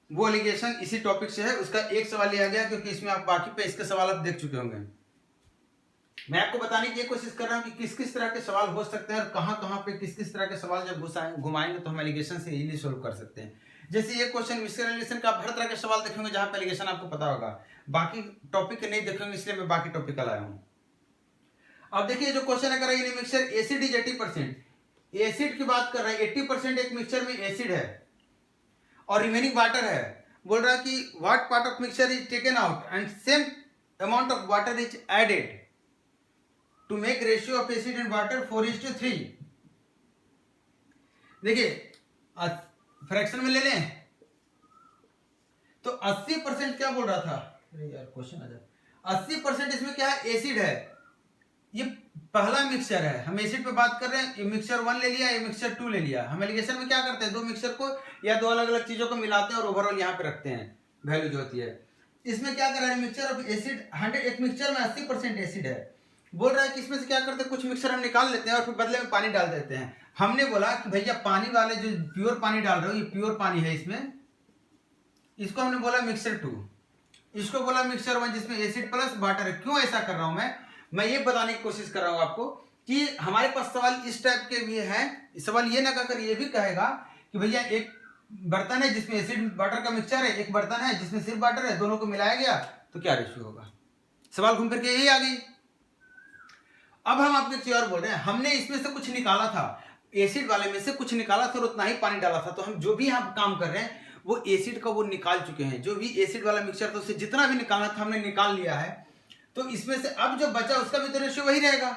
वो एलिगेशन इसी टॉपिक से है। उसका एक सवाल लिया गया, क्योंकि इसमें आप बाकी पे इसके सवाल आप देख चुके होंगे। मैं आपको बताने की कोशिश कर रहा हूं कि किस किस तरह के सवाल हो सकते हैं और कहां कहां पे किस किस तरह के सवाल जब घुमाएंगे तो हम एलिगेशन से इजीली सोल्व कर सकते हैं। जैसे ये क्वेश्चन मिक्सचर एलिगेशन का आप हर तरह के सवाल देखेंगे जहां पे एलिगेशन आपको पता होगा, बाकी टॉपिक नहीं देखेंगे, इसलिए मैं बाकी टॉपिक लाया हूं। अब देखिए जो क्वेश्चन है, कर मिक्सचर एसिड इज 80%, एसिड की बात कर रहा है, 80% एक मिक्सचर में एसिड है और रिमेनिंग वाटर है। बोल रहा है कि what part of mixture is taken out and same amount of water is added to make ratio of acid and water 4:3। देखिए फ्रैक्शन में ले लें तो 80% क्या बोल रहा था, अरे यार क्वेश्चन आ जाए, 80% इसमें क्या है, एसिड है। ये पहला मिक्सचर है, हम एसिड पे बात कर रहे हैं, ये मिक्सचर 1 ले लिया, ये मिक्सचर 2 ले लिया। हम एलिगेशन में क्या करते हैं, दो मिक्सचर को या दो अलग अलग चीजों को मिलाते हैं और ओवरऑल यहाँ पे रखते हैं वैल्यू जो होती है। इसमें क्या कर रहा है, मिक्सचर ऑफ एसिड 100, एक मिक्सचर में 80% एसिड है। बोल रहा है कि इसमें से क्या करते हैं, कुछ मिक्सचर हम निकाल लेते हैं और फिर बदले में पानी डाल देते हैं। हमने बोला कि भैया पानी वाले जो प्योर पानी डाल रहे हो, ये प्योर पानी है, इसमें इसको हमने बोला मिक्सचर 2, इसको बोला मिक्सचर 1 जिसमें एसिड प्लस वाटर है। क्यों ऐसा कर रहा हूं मैं ये बताने की कोशिश कर रहा हूं आपको कि हमारे पास सवाल इस टाइप के भी है। सवाल ये ना कहकर ये भी कहेगा कि भैया एक बर्तन है जिसमें एसिड वाटर का मिक्सचर है, एक बर्तन है जिसमें सिर्फ वाटर है, दोनों को मिलाया गया तो क्या रेशियो होगा। सवाल घूम फिर के यही आ गई। अब हम आपके चीज और बोल रहे हैं, हमने इसमें से कुछ निकाला था, एसिड वाले में से कुछ निकाला था और उतना ही पानी डाला था, तो हम जो भी यहाँ काम कर रहे हैं वो एसिड का वो निकाल चुके हैं। जो भी एसिड वाला मिक्सचर था उससे जितना भी निकालना था हमने निकाल लिया है। तो इसमें से अब जो बचा उसका भी तो रेशियो वही रहेगा।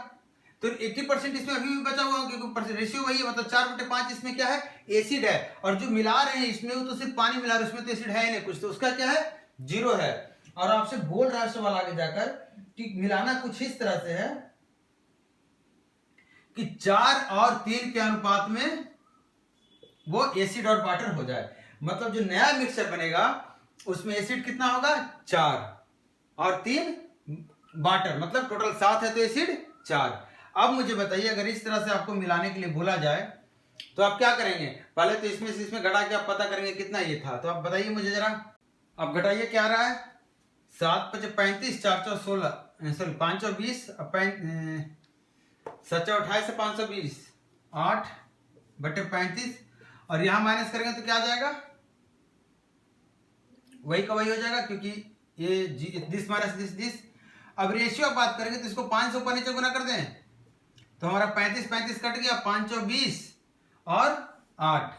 तो 80% इसमें अभी भी बचा हुआ, क्योंकि रेशियो वही है, मतलब 4/5 इसमें क्या है, एसिड है। और जो मिला रहे हैं इसमें वो तो सिर्फ पानी मिला रहे हैं, उसमें तो एसिड है ही नहीं कुछ, तो उसका क्या है, 0 है। और आपसे बोल रहा है सवाल आगे जाकर कि मिलाना कुछ इस तरह से है कि 4 और 3 के अनुपात में वो एसिड और वाटर हो जाए। मतलब जो नया मिक्सचर बनेगा उसमें एसिड कितना होगा, 4 और 3 वाटर, मतलब टोटल 7 है तो एसिड 4। अब मुझे बताइए, अगर इस तरह से आपको मिलाने के लिए बोला जाए तो आप क्या करेंगे, पहले तो इसमें से इसमें घटा के आप पता करेंगे कितना ये था। तो आप बताइए मुझे जरा, अब घटाइए क्या आ रहा है, 7 × 5 = 35, 4 × 16, सॉरी 5 × 20, 7 × 28 से 520, 8/35, और यहां माइनस करेंगे तो क्या आ जाएगा, वही का वही हो जाएगा, क्योंकि ये दिस माइनस दिस। अब रेशियो बात करेंगे तो इसको 5 से ऊपर नीचे गुना कर दें तो हमारा 35 कट गया, 5 × 20 और 8,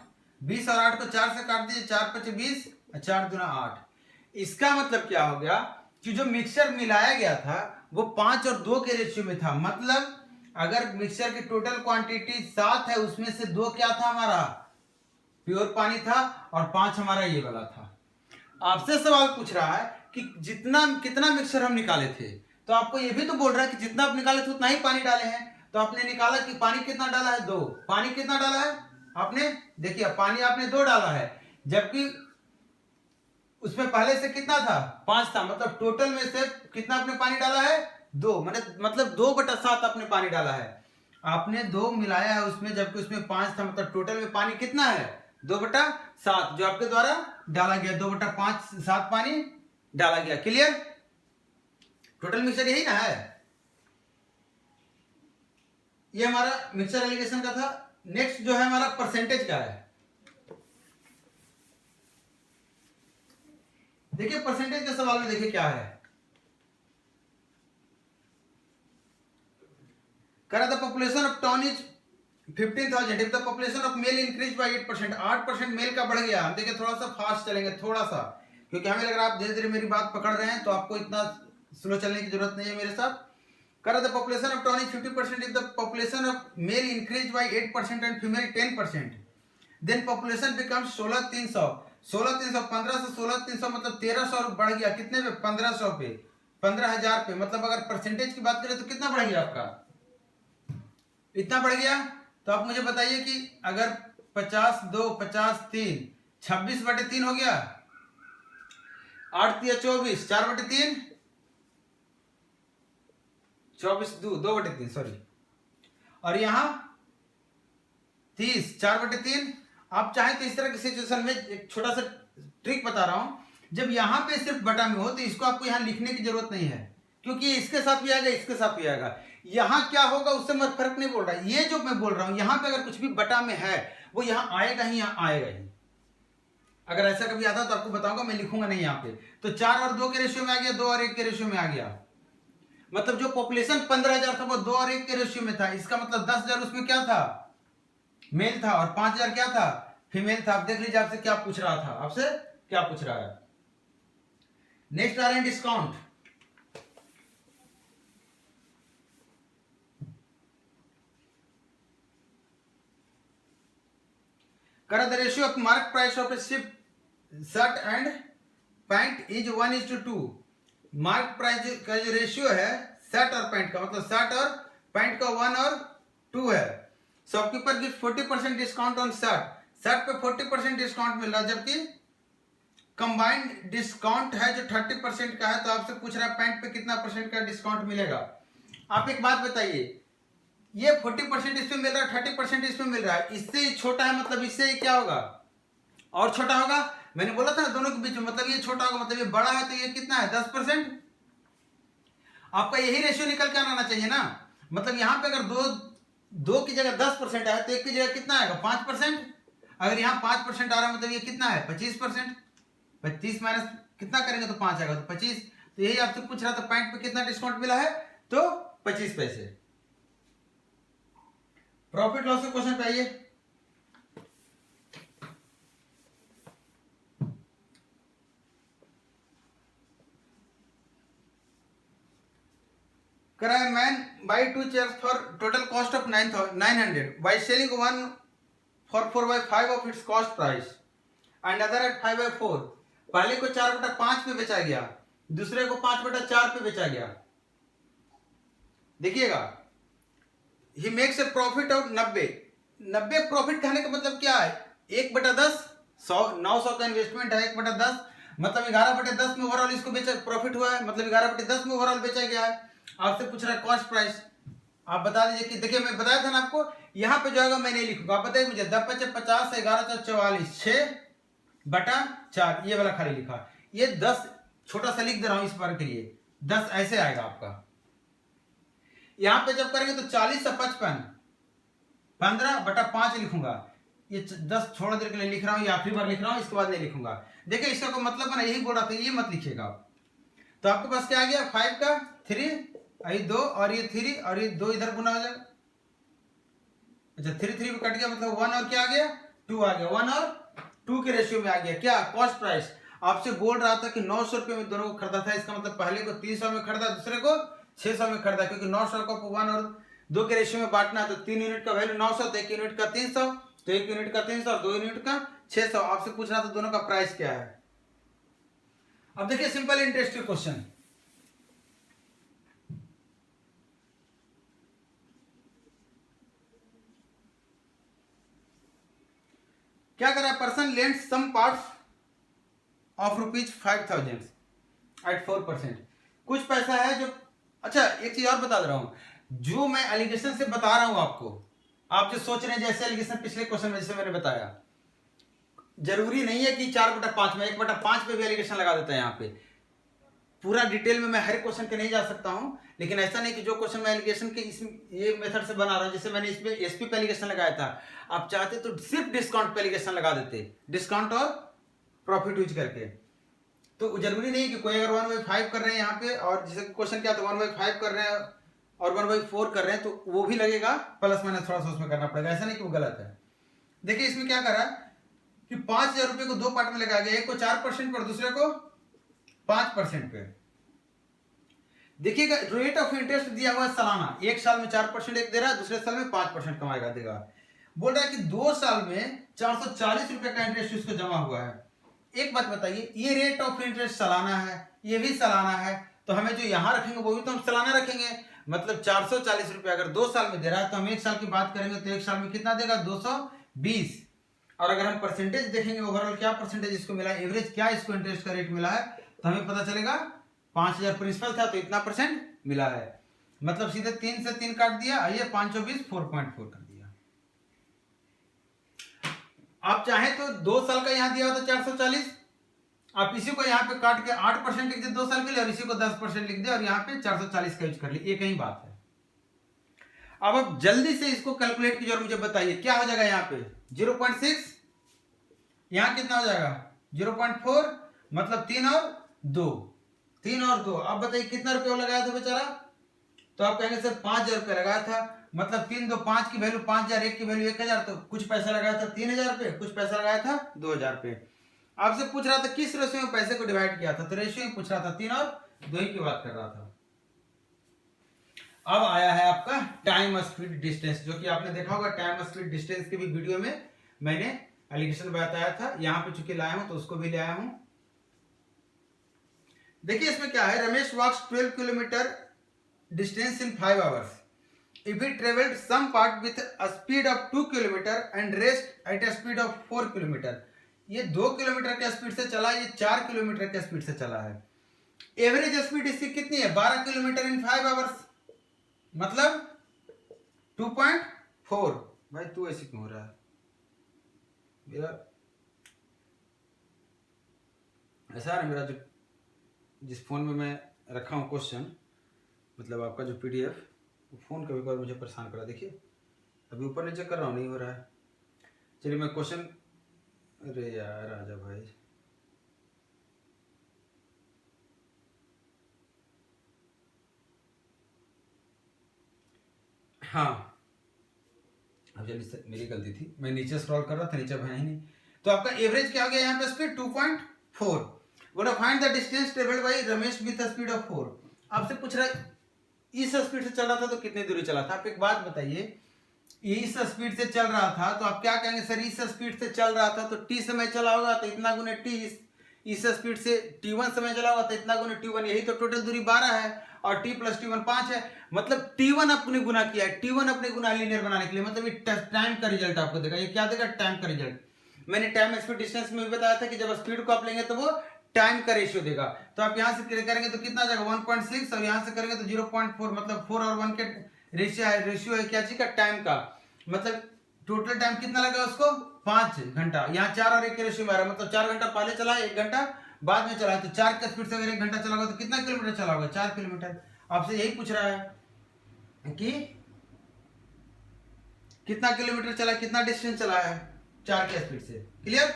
20 और 8 को 4 से काट दीजिए, 4 × 5 = 20, 4 × 8। इसका मतलब क्या हो गया कि जो मिक्सचर मिलाया गया था वो 5 और 2 के रेशियो में था। मतलब अगर मिक्सचर की टोटल क्वांटिटी 7 है, उसमें से 2 क्या था, हमारा प्योर पानी था और 5 हमारा ये वाला था। आपसे सवाल पूछ रहा है कि कितना मिक्सचर हम निकाले थे, तो आपको ये भी तो बोल रहा है कि जितना आप निकाले थे उतना ही पानी डाले हैं। तो आपने निकाला कि पानी कितना डाला है, 2। पानी कितना डाला है आपने, देखिए पानी आपने 2 डाला है, जबकि उसमें पहले से कितना था, 5 था। मतलब टोटल में से कितना आपने पानी डाला है, 2, मतलब 2/7 आपने पानी डाला है। आपने 2 मिलाया है उसमें, जबकि उसमें 5 था। मतलब टोटल में पानी कितना है, 2/7, जो आपके द्वारा डाला गया, 2/5 7 पानी डाला गया। क्लियर, टोटल मिक्सचर यही ना है। ये हमारा मिक्सचर एलिगेशन का था। नेक्स्ट जो है हमारा परसेंटेज का है। देखिए परसेंटेज के सवाल में देखिए क्या है, कह रहा था population of town is 15,000 if the population of male increase by 8%, 8% male का बढ़ गया। हम देखिए थोड़ा सा फास्ट चलेंगे, थोड़ा सा, क्योंकि हमें लग रहा है आप धीरे धीरे मेरी बात पकड़ रहे हैं, तो आपको इतना स्लो चलने की जरूरत नहीं है मेरे साथ। करा the population of town is 50% if the population of male increase by 8% and female 10%, then population becomes 16,300। 16,300 15 से 16,300 मतलब 1,300 बढ़ गया कितने पे? 1,500 पे, 15,000 पे। मतलब अगर परसेंटेज की बात करें तो कितना बढ़ गया आपका? इतना बढ़ गया। तो आप मुझे बताइए कि अगर 50 2 50 3 26/3 हो गया, 8 या 24, 4/3, 24 2/3 सॉरी, और यहां 30 4/3। आप चाहे तो इस तरह की सिचुएशन में एक छोटा सा ट्रिक बता रहा हूं, जब यहां पे सिर्फ बटा में हो तो इसको आपको यहां लिखने की जरूरत नहीं है, क्योंकि इसके साथ भी आएगा इसके साथ भी आएगा। यहां क्या होगा उससे मैं फर्क नहीं बोल रहा, ये जो मैं बोल रहा हूं यहां पे अगर कुछ भी बटा में है वो यहां आएगा ही, यहां आएगा ही। अगर ऐसा कभी आता तो आपको बताऊंगा, मैं लिखूंगा नहीं यहाँ पे। तो 4 और 2 के रेशियो में आ गया, 2 और 1 के रेशियो में आ गया। मतलब जो पॉपुलेशन 15,000 था वो 2 और 1 के रेशियो में था। इसका मतलब 10,000 उसमें क्या था? मेल था, और 5,000 क्या था? फीमेल था। आप देख लीजिए आपसे क्या पूछ रहा था, आपसे क्या पूछ रहा है। नेक्स्ट आ रहे हैं डिस्काउंट। करा the ratio of market price of A ship shirt and pant is 1:2। Market price का जो रेशियो है शर्ट और पैंट का, मतलब शर्ट और पैंट का 1 और 2 है। Shopkeeper give 40% discount on shirt. Shirt पे 40% डिस्काउंट मिल रहा है, जबकि कंबाइंड डिस्काउंट है जो 30% का है। तो आपसे पूछ रहा है पैंट पे कितना परसेंट का डिस्काउंट मिलेगा। आप एक बात बताइए, ये 40% इसमें मिल रहा है, 30% इसमें मिल रहा है, इससे छोटा है मतलब इससे क्या होगा? और छोटा होगा। मैंने बोला था ना दोनों के बीच में, मतलब ये छोटा होगा मतलब ये बड़ा है, तो ये कितना है? 10%। आपका यही रेशियो निकल के आना चाहिए ना। मतलब यहां पे अगर दो की जगह 10% है तो एक की जगह कितना आएगा? 5%। अगर यहाँ 5% आ रहा है मतलब ये कितना है? 25%। 25 माइनस कितना करेंगे तो 5 आएगा, तो 25। तो यही आपसे पूछ रहा था पैंट पे कितना डिस्काउंट मिला है, तो 25 पैसे। प्रॉफिट लॉस के क्वेश्चन पे आइए। करा है man by 2 chairs for total cost of 900 by selling 1 for 4/5 of its cost price and other at 5/4। पहले को 4/5 पे बेचा गया, दूसरे को 5/4 पे बेचा गया। देखिएगा, he makes a profit of 90 profit कहने का मतलब क्या है? 1/10, 900 का इन्वेस्टमेंट है, 1/10 मतलब 11/10 में ओवरऑल इसको बेचा प्रॉफिट हुआ है, मतलब 11/10 में ओवरऑल बेचा गया है। आपसे पूछ रहा है कॉस्ट प्राइस, आप बता दीजिए कि देखिए मैं बताया था ना आपको, यहाँ पे जो आएगा मैं नहीं लिखूंगा। आप बताइए मुझे 10×5 = 50, 11×4 = 44, 6/4 ये वाला खाली लिखा। ये 10 छोटा सा लिख दे रहा हूं इस बार के लिए, 10 ऐसे आएगा आपका। यहां पे जब करेंगे तो 40 से 55, 15/5 लिखूंगा। ये 10 थोड़ा देर के लिए लिख रहा हूं, ये आखिरी बार लिख रहा हूं, इसके बाद नहीं लिखूंगा। देखिए इसका कोई मतलब है, यही बोल रहा था, ये मत लिखिएगा आप। तो आपके पास क्या आ गया? 5 का 3, ये 2 और ये 3 और ये 2 इधर गुना हो जाएगा। अच्छा 3 कट गया, मतलब 1 और क्या आ गया? 2 आ गया। 1 और 2 के रेशियो में आ गया क्या? Cost price. आपसे बोल रहा था कि 900 रुपये में दोनों को खरीदा था, इसका मतलब पहले को 300 में खरीदा, दूसरे को 600 में खरीदा, क्योंकि 900 को 1 और 2 के रेशियो में बांटना है। तो 3 यूनिट का वैल्यू 900, तो 1 यूनिट का 300, तो 1 यूनिट का 300 और 2 यूनिट का 600। आपसे पूछ रहा था दोनों का प्राइस क्या है। अब देखिए सिंपल इंटरेस्टिंग क्वेश्चन। क्या करा? Person lend some parts of ₹5,000 at 4%। कुछ पैसा है जो, अच्छा एक चीज और बता दे रहा हूं, जो मैं एलिगेशन से बता रहा हूं आपको, आप जो सोच रहे हैं जैसे एलिगेशन पिछले क्वेश्चन में जैसे मैंने बताया, जरूरी नहीं है कि 4/5 में 1/5 पे भी एलिगेशन लगा देता है। यहाँ पे पूरा डिटेल में मैं हर क्वेश्चन के नहीं जा सकता हूं, लेकिन ऐसा नहीं कि जो क्वेश्चन मैं एलिगेशन के इस ये मेथड से बना रहा हूं, जैसे मैंने इसमें एसपी पे एलिगेशन लगाया था, आप चाहते तो सिर्फ डिस्काउंट पे एलिगेशन लगा देते, डिस्काउंट और प्रॉफिट यूज करके। तो जरूरी नहीं कि कोई अगर 1/5 कर रहे हैं यहाँ पे, और जैसे क्वेश्चन क्या था 1/5 कर रहे हैं और 1/4 कर रहे हैं, तो वो भी लगेगा, प्लस माइनस थोड़ा सा उसमें करना पड़ेगा। ऐसा नहीं कि वो गलत है। देखिए इसमें क्या कर रहा है कि 5,000 रुपये को 2 पार्ट में लगा गया, एक को 4% पर, दूसरे को 5% पे। देखिएगा रेट ऑफ इंटरेस्ट दिया हुआ है सालाना, एक साल में 4% एक दे रहा है, दूसरे साल में 5% कमाएगा देगा। बोल रहा है कि 2 साल में 440 रुपए का इंटरेस्ट उसको जमा हुआ है। एक बात बताइए, ये रेट ऑफ इंटरेस्ट सालाना है, ये भी सालाना है, तो हमें जो यहाँ रखेंगे वो भी तो हम सालाना रखेंगे। मतलब 440 रुपए अगर 2 साल में दे रहा है तो हम एक साल की बात करेंगे तो एक साल में कितना देगा, 220। और अगर हम परसेंटेज देखेंगे ओवरऑल क्या परसेंटेज इसको मिला है, एवरेज क्या इसको इंटरेस्ट का रेट मिला है, तो हमें पता चलेगा 5000 प्रिंसिपल था तो इतना परसेंट मिला है। मतलब सीधे 3 से 3 काट दिया, आइए 520 4.4 कर दिया। आप चाहे तो 2 साल का यहाँ दिया होता 440, आप इसी को यहाँ पे काट के 8% लिख दे 2 साल के लिए और इसी को 10% लिख दे और यहाँ पे 440 का यूज कर ले, एक ही बात है। अब आप जल्दी से इसको कैलकुलेट कीजिए और मुझे बताइए क्या हो जाएगा। यहाँ पे 0.6, यहाँ कितना हो जाएगा 0.4, मतलब 3 और 2, 3 और 2। अब बताइए कितना रुपये लगाया था बेचारा, तो आप कहेंगे सर 5000 रुपये लगाया था, मतलब 3 2 5 की वैल्यू 5000, 1 की वैल्यू 1000, तो कुछ पैसा लगाया था 3000 रुपये, कुछ पैसा लगाया था 2000 रुपये। आपसे पूछ रहा था किस रेशियो में पैसे को डिवाइड किया था, तो रेशियो में पूछ रहा था, 3 और 2 की बात कर रहा था। अब आया है आपका टाइम स्पीड डिस्टेंस, जो कि आपने देखा होगा टाइम स्पीड डिस्टेंस के भी वीडियो में मैंने एलिगेशन बताया था, यहाँ पे चूंकि लाया हूं तो उसको भी ले आया हूं। देखिए इसमें क्या है, रमेश वॉक्स 12 kilometre distance in 5 hours if he traveled some part with a speed of 2 kilometre and rest at a speed of 4 kilometre. ये 2 किलोमीटर के स्पीड से चला, ये 4 किलोमीटर के स्पीड से चला है। एवरेज स्पीड इसकी कितनी है, 12 किलोमीटर इन 5 आवर्स, मतलब 2.4। भाई तू ऐसे क्यों हो रहा है मेरा, ऐसा है मेरा जो जिस फोन में मैं रखा हूँ क्वेश्चन, मतलब आपका जो पीडीएफ, फोन कभी कभार मुझे परेशान करा। देखिए अभी ऊपर नीचे कर रहा हूँ, नहीं हो रहा है। चलिए मैं क्वेश्चन, अरे यार आजा भाई, हाँ अब चलिए मेरी गलती थी, मैं नीचे स्क्रॉल कर रहा था, नीचे भाई नहीं। तो आपका एवरेज क्या हो गया यहाँ पे स्पीड 2.4। बोला find the distance travelled by Ramesh with speed of 4। आपसे पूछ रहा है इस स्पीड से चल रहा था तो कितनी दूरी चला था। आप एक बात बताइए, इस स्पीड से चल रहा था तो आप क्या कहेंगे, सर इस स्पीड से चल रहा था तो टी समय चला होगा तो इतना गुने टी, इस स्पीड से t1 समय चला होगा तो इतना गुने t1, यही तो टोटल दूरी 12 है और t प्लस t1 5 है। मतलब t1 अपने गुना किया है, t1 अपने गुना लीनियर बनाने के लिए, मतलब ये टाइम का रिजल्ट आपको देगा। ये क्या देगा, टाइम का रिजल्ट। मैंने टाइम स्पीड डिस्टेंस में भी बताया था कि जब स्पीड को आप लेंगे तो वो टाइम का रेशियो देगा। तो आप यहां से करेंगे तो कितना जाएगा 1.6 और यहां से करेंगे तो 0.4, मतलब 4 और 1 के रेशियो है क्या चीज का, टाइम का। मतलब टोटल टाइम कितना लगा उसको, 5 घंटा। यहाँ 4 और 1 के रेशियो में आ रहा है, मतलब 4 घंटा पहले चला है, 1 घंटा बाद में चला है। तो 4 के स्पीड से अगर 1 घंटा चला होगा तो कितना किलोमीटर चला होगा, 4 किलोमीटर। आपसे यही पूछ रहा है कि कितना किलोमीटर चला, कितना डिस्टेंस चला है 4 के स्पीड से। क्लियर।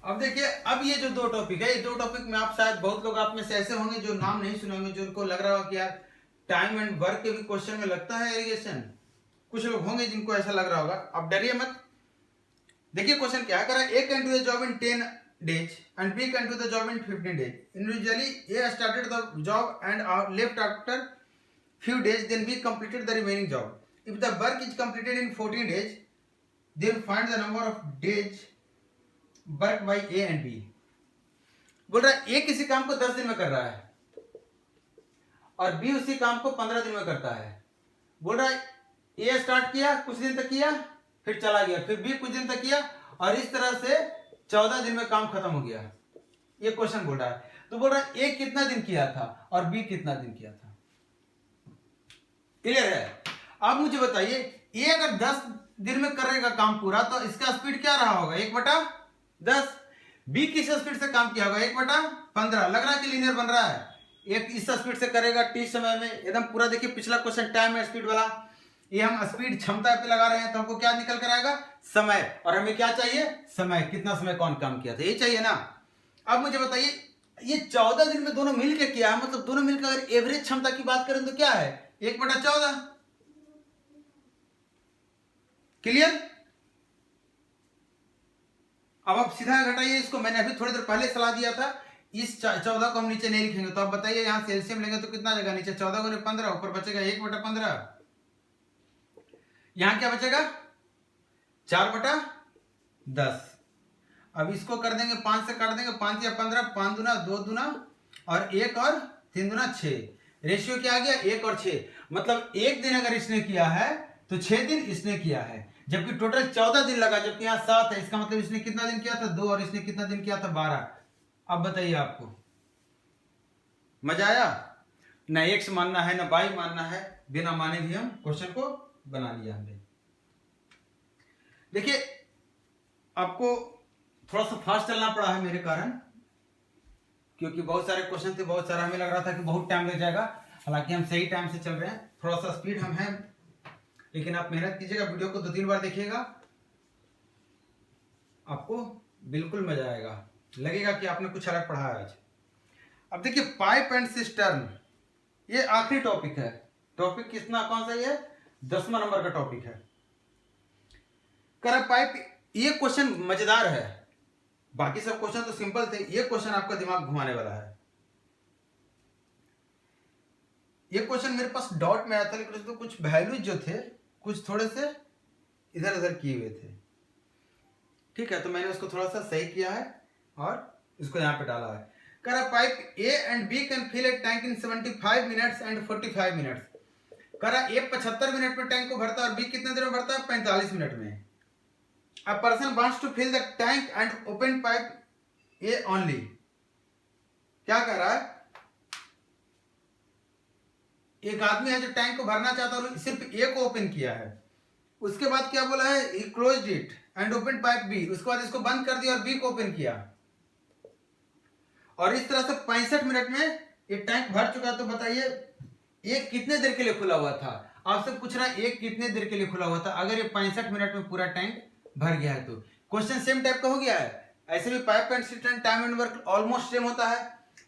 अब देखिए, अब ये जो 2 टॉपिक है, ये 2 टॉपिक में आप शायद बहुत लोग आप में से ऐसे होंगे जो नाम नहीं सुने होंगे, जो उनको लग रहा होगा कि यार टाइम एंड वर्क के भी क्वेश्चन में लगता है इरिगेशन। कुछ लोग होंगे जिनको ऐसा लग रहा होगा, आप डरिए मत। देखिए क्वेश्चन क्या है, करा A can do the job in 10 days and B can do the job in 15 days. Individually, A started the job and left after few days, then B completed the remaining job. If the work is completed in 14 days, then find the number of days worked by A and B. बोल रहा है A किसी काम को 10 दिन में कर रहा है और B उसी काम को 15 दिन में करता है। बोल रहा है A स्टार्ट किया, कुछ दिन तक किया, फिर चला गया, फिर B कुछ दिन तक किया और इस तरह से 14 दिन में काम खत्म हो गया। ये क्वेश्चन बोल रहा है। तो बोल रहा है ए कितना दिन किया था और बी कितना दिन किया था। क्लियर है। अब मुझे बताइए, ए अगर 10 दिन में करेगा काम पूरा तो इसका स्पीड क्या रहा होगा, 1/10। बी किस स्पीड से काम किया होगा, 1/15। लग रहा है कि लीनियर बन रहा है। एक इस स्पीड से करेगा टी समय में, एकदम पूरा। देखिए पिछला क्वेश्चन टाइम है स्पीड वाला, ये हम स्पीड क्षमता पे लगा रहे हैं तो हमको क्या निकल कर आएगा, समय। और हमें क्या चाहिए, समय, कितना समय कौन काम किया था, ये चाहिए ना। अब मुझे बताइए, ये 14 दिन में दोनों मिलकर किया है, मतलब दोनों मिलकर अगर एवरेज क्षमता की बात करें तो क्या है, 1/14। क्लियर। अब आप सीधा घटाइए इसको, मैंने अभी थोड़ी देर पहले सलाह दिया था, इस 14 को हम नीचे नहीं लिखेंगे, तो आप बताइए यहाँ से एलसीएम लेंगे तो कितना जाएगा, नीचे 14 गुने 15, ऊपर बचेगा 1/15, यहाँ क्या बचेगा 4/10। अब इसको कर देंगे 5 से काट देंगे, 5 या 15, 5 दूना 2 दूना और 1 और 3 दूना 6, रेशियो क्या आ गया 1 और 6। मतलब एक दिन अगर इसने किया है तो 6 दिन इसने किया है, जबकि टोटल 14 दिन लगा, जबकि यहाँ 7 है, इसका मतलब इसने कितना दिन किया था 2, और इसने कितना दिन किया था 12। अब बताइए आपको मजा आया ना, एक्स मानना है ना वाई मानना है, बिना माने भी हम क्वेश्चन को बना लिया हमने। देखिए आपको थोड़ा सा फास्ट चलना पड़ा है मेरे कारण, क्योंकि बहुत सारे क्वेश्चन थे, बहुत सारा हमें लग रहा था कि बहुत टाइम लग जाएगा, हालांकि हम सही टाइम से चल रहे हैं, थोड़ा सा स्पीड हम हैं, लेकिन आप मेहनत कीजिएगा, वीडियो को 2-3 बार देखिएगा, आपको बिल्कुल मजा आएगा, लगेगा कि आपने कुछ अलग पढ़ा है आज। अब देखिए पाइप एंड सिस्टर्न, ये आखिरी टॉपिक है। टॉपिक कितना कौन सा ये 10वां नंबर का टॉपिक है। कर पाइप, ये क्वेश्चन मजेदार है, बाकी सब क्वेश्चन तो सिंपल थे, ये क्वेश्चन आपका दिमाग घुमाने वाला है। ये क्वेश्चन मेरे पास डॉट में आया था, लेकिन उसमें कुछ वैल्यूज जो थे कुछ थोड़े से इधर उधर किए हुए थे, ठीक है, तो मैंने उसको थोड़ा सा सही किया है और इसको यहाँ पे डाला है। कर pipe A and B can fill a tank in 75 minutes and 45 minutes. कर ए 75 मिनट में टैंक को भरता है और बी कितने देर में भरता है 45 मिनट में। A person wants to fill the tank and open pipe A only। क्या कर रहा है, एक आदमी है जो टैंक को भरना चाहता है और सिर्फ ए को ओपन किया है, उसके बाद क्या बोला है he closed it and opened pipe B, उसके बाद इसको बंद कर दिया और बी को ओपन किया, और इस तरह से 65 मिनट में ये टैंक भर चुका है। तो बताइए एक कितने देर के लिए खुला हुआ था, आपसे पूछ रहा है एक कितने देर के लिए खुला हुआ था। अगर ये 65 मिनट में पूरा टैंक भर गया है तो क्वेश्चन सेम टाइप का हो गया है। ऐसे भी pipe and cistern time and work almost same होता है,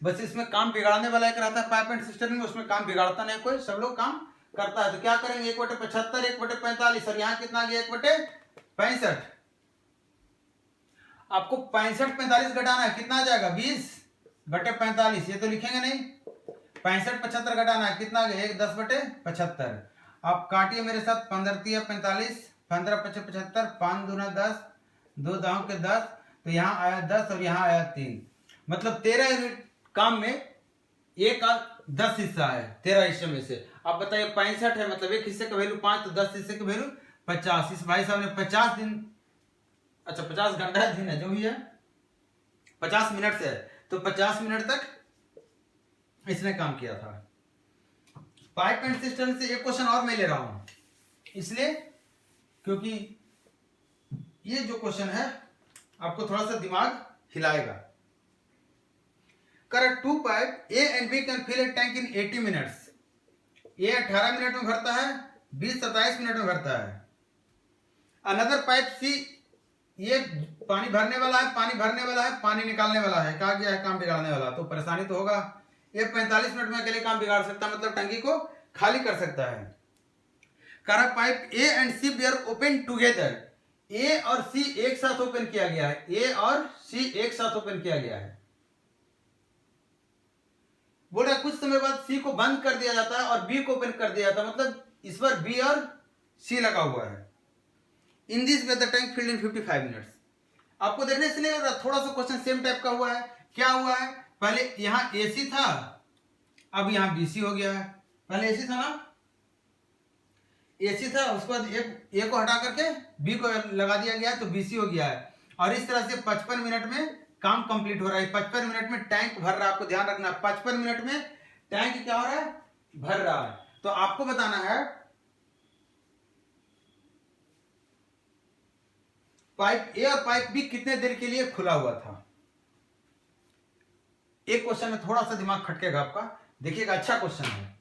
बस इसमेमें काम बिगाड़ने वाला एक रहता है पाइप एंड सिस्टर्न में, उसमें काम बिगाड़ता नहीं कोई, सब लोग काम करता है। तो क्या करेंगे 1/75 1/45, और यहाँ कितना गया 1/65। आपको 65-45 घटाना है, कितना आ जाएगा 20/45, ये तो लिखेंगे नहीं। 65-75 घटाना है, कितना आ गया 10/75। आप काटिए मेरे साथ, 15 45, 15×5 = 5 दूना 10, 2 दांव के 10, तो यहाँ आया 10 और यहाँ आया 3, मतलब 13 यूनिट काम में एक का 10 हिस्सा है, 13 हिस्से में से। आप बताइए 65 है, मतलब एक हिस्से का वैल्यू 5, तो 10 हिस्से की वैल्यू 50। इस भाई साहब ने 50 दिन, अच्छा 50 घंटा दिन है जो भी है, 50 मिनट से है, तो 50 मिनट तक इसने काम किया था। पाइप एंड सिस्टम से एक क्वेश्चन और मैं ले रहा हूं, इसलिए क्योंकि ये जो क्वेश्चन है आपको थोड़ा सा दिमाग हिलाएगा। Correct, 2 pipe A and B can fill a tank in 80 minutes. A 18 minute में भरता है, बी 27 मिनट में भरता है। अनदर पाइप सी, ये पानी भरने वाला है, पानी भरने वाला है, पानी निकालने वाला है, कहा गया है काम बिगाड़ने वाला, तो परेशानी तो होगा। ये 45 मिनट में अकेले काम बिगाड़ सकता है, मतलब टंकी को खाली कर सकता है। Correct, pipe A and C were open together. A और सी एक साथ ओपन किया गया है, ए और सी एक साथ ओपन किया गया है। बोल रहा है कुछ समय बाद सी को बंद कर दिया जाता है और बी को ओपन कर दिया जाता है, मतलब इस पर बी और सी लगा हुआ है। In this way the tank filled in 55 minutes. आपको देखने से नहीं लग रहा, थोड़ा सा क्वेश्चन सेम टाइप का हुआ है। क्या हुआ है, पहले यहां एसी था, अब यहां बीसी हो गया है। पहले एसी था ना, एसी था, उसके बाद ए को हटा करके बी को लगा दिया गया तो बीसी हो गया है, और इस तरह से 55 मिनट में काम कंप्लीट हो रहा है। 55 मिनट में टैंक भर रहा है, आपको ध्यान रखना, 55 मिनट में टैंक क्या हो रहा है, भर रहा है। तो आपको बताना है पाइप ए और पाइप बी कितने देर के लिए खुला हुआ था। एक क्वेश्चन में थोड़ा सा दिमाग खटकेगा आपका, देखिएगा, अच्छा क्वेश्चन है।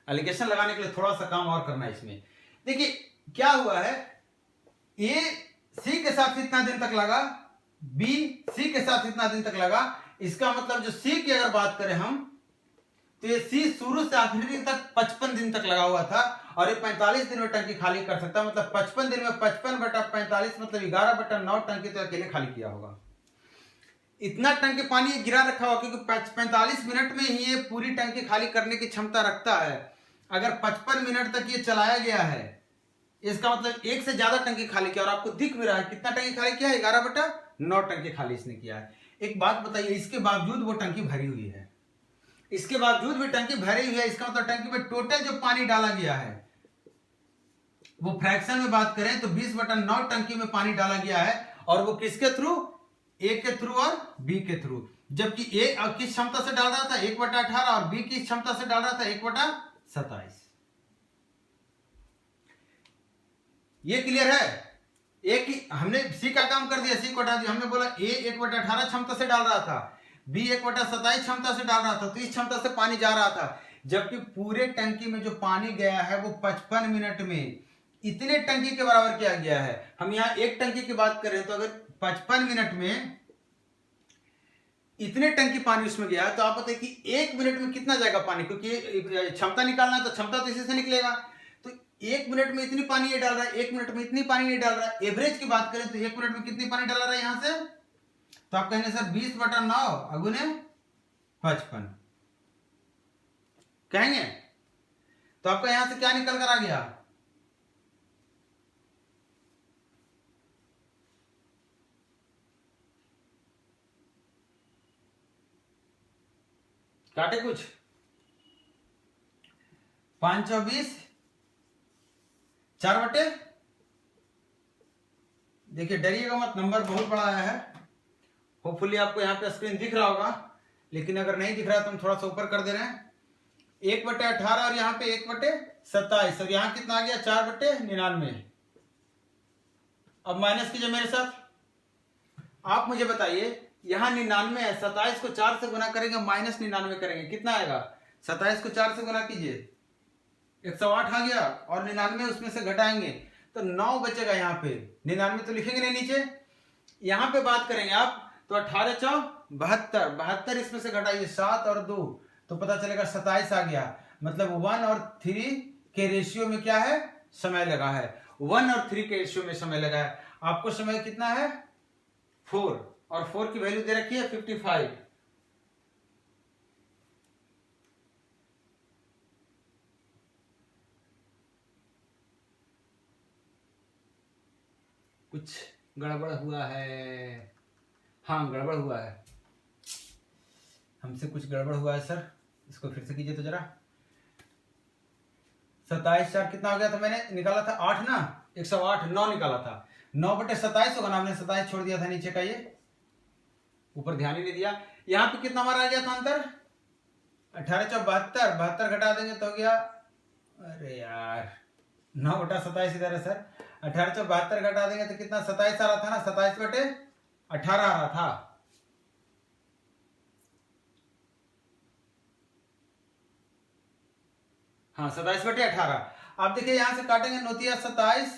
एलिगेशन लगाने के लिए थोड़ा सा काम और करना है इसमें। देखिए क्या हुआ है, ए सी के साथ इतना दिन तक लगा, बी सी के साथ इतना दिन तक लगा। इसका मतलब जो सी की अगर बात करें हम, तो ये सी शुरू से आखिरी दिन तक 55 दिन तक लगा हुआ था, और ये 45 दिन में टंकी खाली कर सकता है। मतलब 55 दिन में 55/45 मतलब 11/9 टंकी तो अकेले खाली किया होगा। इतना टंकी पानी गिरा रखा हुआ, क्योंकि 45 मिनट में ही ये पूरी टंकी खाली करने की क्षमता रखता है। अगर 55 मिनट तक ये चलाया गया है, इसका मतलब एक से ज्यादा टंकी खाली किया, और आपको दिख भी रहा है कितना टंकी खाली किया है, 11/9 टंकी खाली इसने किया है। एक बात बताइए, इसके बावजूद वो टंकी भरी हुई है, इसके बावजूद भी टंकी भरी हुई है, इसका मतलब टंकी में टोटल जो पानी डाला गया है, वो फ्रैक्शन में बात करें तो 20/9 टंकी में पानी डाला गया है, और वो किसके थ्रू, ए के थ्रू और बी के थ्रू। जबकि ए किस क्षमता से डाल रहा था, 1/18, और बी किस क्षमता से डाल रहा था, 1/27। ये क्लियर है? एक ही हमने सी का काम कर दिया, सी को हटा दिया, हमने बोला ए 1/18 क्षमता से डाल रहा था, बी 1/27 क्षमता से डाल रहा था, तो इस क्षमता से पानी जा रहा था। जबकि पूरे टंकी में जो पानी गया है वो 55 मिनट में इतने टंकी के बराबर किया गया है। हम यहाँ एक टंकी की बात करें तो अगर 55 मिनट में इतने टंकी पानी उसमें गया, तो आप बताइए कि 1 मिनट में कितना जाएगा पानी, क्योंकि क्षमता निकालना है तो क्षमता तो इसी से निकलेगा। तो 1 मिनट में इतनी पानी ये डाल रहा है, 1 मिनट में इतनी पानी ये डाल रहा है। एवरेज की बात करें तो 1 मिनट में कितनी पानी डाला रहा है यहां से, तो आप कहेंगे सर 20/9 अगुने 55 कहेंगे। तो आपका यहां से क्या निकल कर आ गया, काटे कुछ, 5/20 4/, देखिए डरिएगा मत, नंबर बहुत बड़ा आया है। होपफुली आपको यहाँ पे स्क्रीन दिख रहा होगा, लेकिन अगर नहीं दिख रहा है तो हम थोड़ा सा ऊपर कर दे रहे हैं। 1/18 और यहाँ पे 1/27, और यहाँ कितना आ गया, 4/99। अब माइनस कीजिए मेरे साथ, आप मुझे बताइए, यहाँ 99 है, 27 को 4 से गुना करेंगे, -99 करेंगे, कितना आएगा, 27 को 4 से गुना कीजिए, 108 आ गया, और 99 उसमें से घटाएंगे तो 9 बचेगा। यहाँ पे 99 तो लिखेंगे नहीं नीचे, यहाँ पे बात करेंगे आप तो 18 × 72, 72 इसमें से घटाइए, 7 और 2 तो पता चलेगा 27 आ गया। मतलब 1 और 3 के रेशियो में क्या है, समय लगा है, 1 और 3 के रेशियो में समय लगा है। आपको समय कितना है, 4, और 4 की वैल्यू दे रखी है 55। कुछ गड़बड़ हुआ है, हाँ गड़बड़ हुआ है, हमसे कुछ गड़बड़ हुआ है सर, इसको फिर से कीजिए तो जरा। 27 4 कितना हो गया था, मैंने निकाला था 8 ना, 108, 9 निकाला था, 9/27 होगा ना, हमने 27 छोड़ दिया था नीचे का, ये ऊपर ध्यान ही नहीं दिया। यहाँ पे कितना हमारा आ गया था अंतर, 18 × 72, 72 घटा देंगे तो हो गया, अरे यार 9/27 इधर है सर, 18 × 72 घटा देंगे तो कितना, 27 आ रहा था ना, 27/18 आ रहा था। हाँ 27/18। आप देखिए यहाँ से काटेंगे 9 × 27,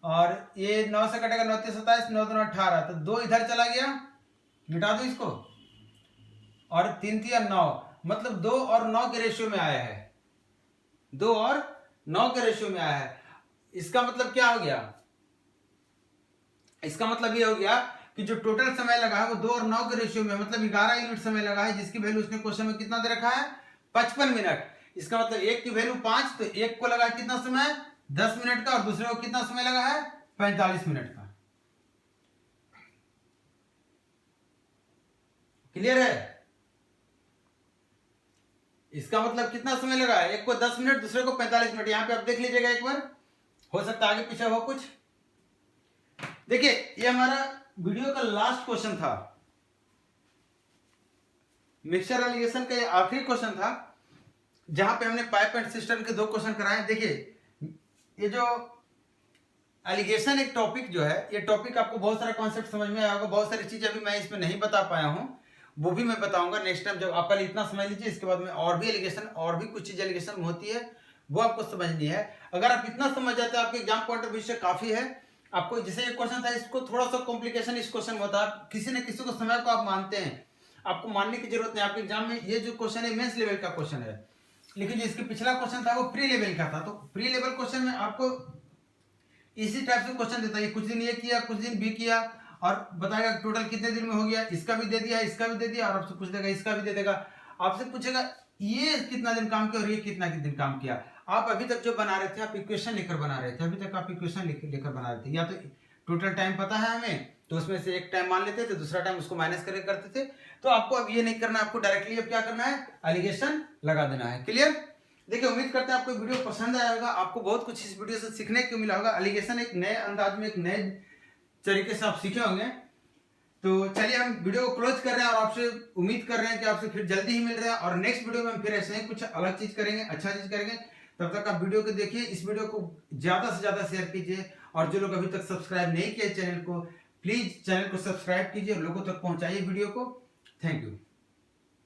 और ये 9 से कटेगा, 9 × 27, 9 × 18, तो 2 इधर चला गया, मिटा दो इसको, और 3 × 9, मतलब 2 और 9 के रेशियो में आया है, 2 और 9 के रेशियो में आया है। इसका मतलब क्या हो गया, इसका मतलब ये हो गया कि जो टोटल समय लगा है वो 2 और 9 के रेशियो में, मतलब 11 यूनिट समय लगा है, जिसकी वैल्यू उसने क्वेश्चन में कितना दे रखा है, 55 मिनट। इसका मतलब एक की वैल्यू 5, तो एक को लगा कितना समय, 10 मिनट का, और दूसरे को कितना समय लगा है, 45 मिनट का। क्लियर है? इसका मतलब कितना समय लगा है, एक को 10 मिनट, दूसरे को 45 मिनट। यहाँ पे आप देख लीजिएगा एक बार, हो सकता है आगे पीछे हो कुछ। देखिए ये हमारा वीडियो का लास्ट क्वेश्चन था, मिक्सचर एलिगेशन का ये आखिरी क्वेश्चन था, जहां पे हमने पाइप एंड सिस्टम के 2 क्वेश्चन कराए। देखिए ये जो एलिगेशन एक टॉपिक जो है, ये टॉपिक आपको बहुत सारा कॉन्सेप्ट समझ में आया होगा, बहुत सारी चीजें अभी मैं इसमें नहीं बता पाया हूं, वो भी मैं बताऊंगा नेक्स्ट टाइम। जब आप पहले इतना समझ लीजिए, इसके बाद में और भी एलिगेशन, और भी कुछ चीज एलिगेशन में होती है, वो आपको समझनी है। अगर आप इतना समझ जाते हैं, आपके एग्जाम पॉइंट ऑफ व्यू से काफी है। आपको जैसे एक क्वेश्चन था, इसको थोड़ा सा कॉम्प्लिकेशन इस क्वेश्चन में होता है, किसी न किसी को समय को आप मानते हैं, आपको मानने की जरूरत नहीं। आपके एग्जाम में ये जो क्वेश्चन है मेंस लेवल का क्वेश्चन है, लेकिन जो इसके पिछला क्वेश्चन था वो प्री लेवल का था। तो प्री लेवल क्वेश्चन में आपको इसी टाइप से क्वेश्चन देता है, कुछ दिन ये किया, कुछ दिन बी किया, और बताएगा टोटल कितने दिन में हो गया, इसका भी दे दिया, इसका भी दे दिया, और आपसे पूछ देगा इसका भी दे देगा। आपसे पूछेगा ये कितना दिन काम किया और ये कितना दिन काम किया। आप अभी तक जो बना रहे थे, आप इक्वेशन लेकर बना रहे थे, अभी तक आप इक्वेशन लेकर बना रहे थे, या तो टोटल टाइम पता है हमें तो उसमें से एक टाइम मान लेते थे, दूसरा टाइम उसको माइनस करके करते थे। तो आपको अब ये नहीं करना, आपको डायरेक्टली अब क्या करना है, एलिगेशन लगा देना है। क्लियर? देखिए, उम्मीद करते हैं आपको वीडियो पसंद आया होगा, आपको बहुत कुछ इस वीडियो से सीखने को मिला होगा। एलिगेशन एक नए अंदाज में, एक नए तरीके से आप सीखे होंगे। तो चलिए हम वीडियो को क्लोज कर रहे हैं और आपसे उम्मीद कर रहे हैं कि आपसे फिर जल्दी ही मिल रहा है, और नेक्स्ट वीडियो में हम फिर ऐसे ही कुछ अलग चीज करेंगे, अच्छा चीज करेंगे। तब तक आप वीडियो को देखिए, इस वीडियो को ज्यादा से ज्यादा शेयर कीजिए, और जो लोग अभी तक सब्सक्राइब नहीं किए चैनल को, प्लीज चैनल को सब्सक्राइब कीजिए और लोगों तक पहुंचाइए वीडियो को। Thank you.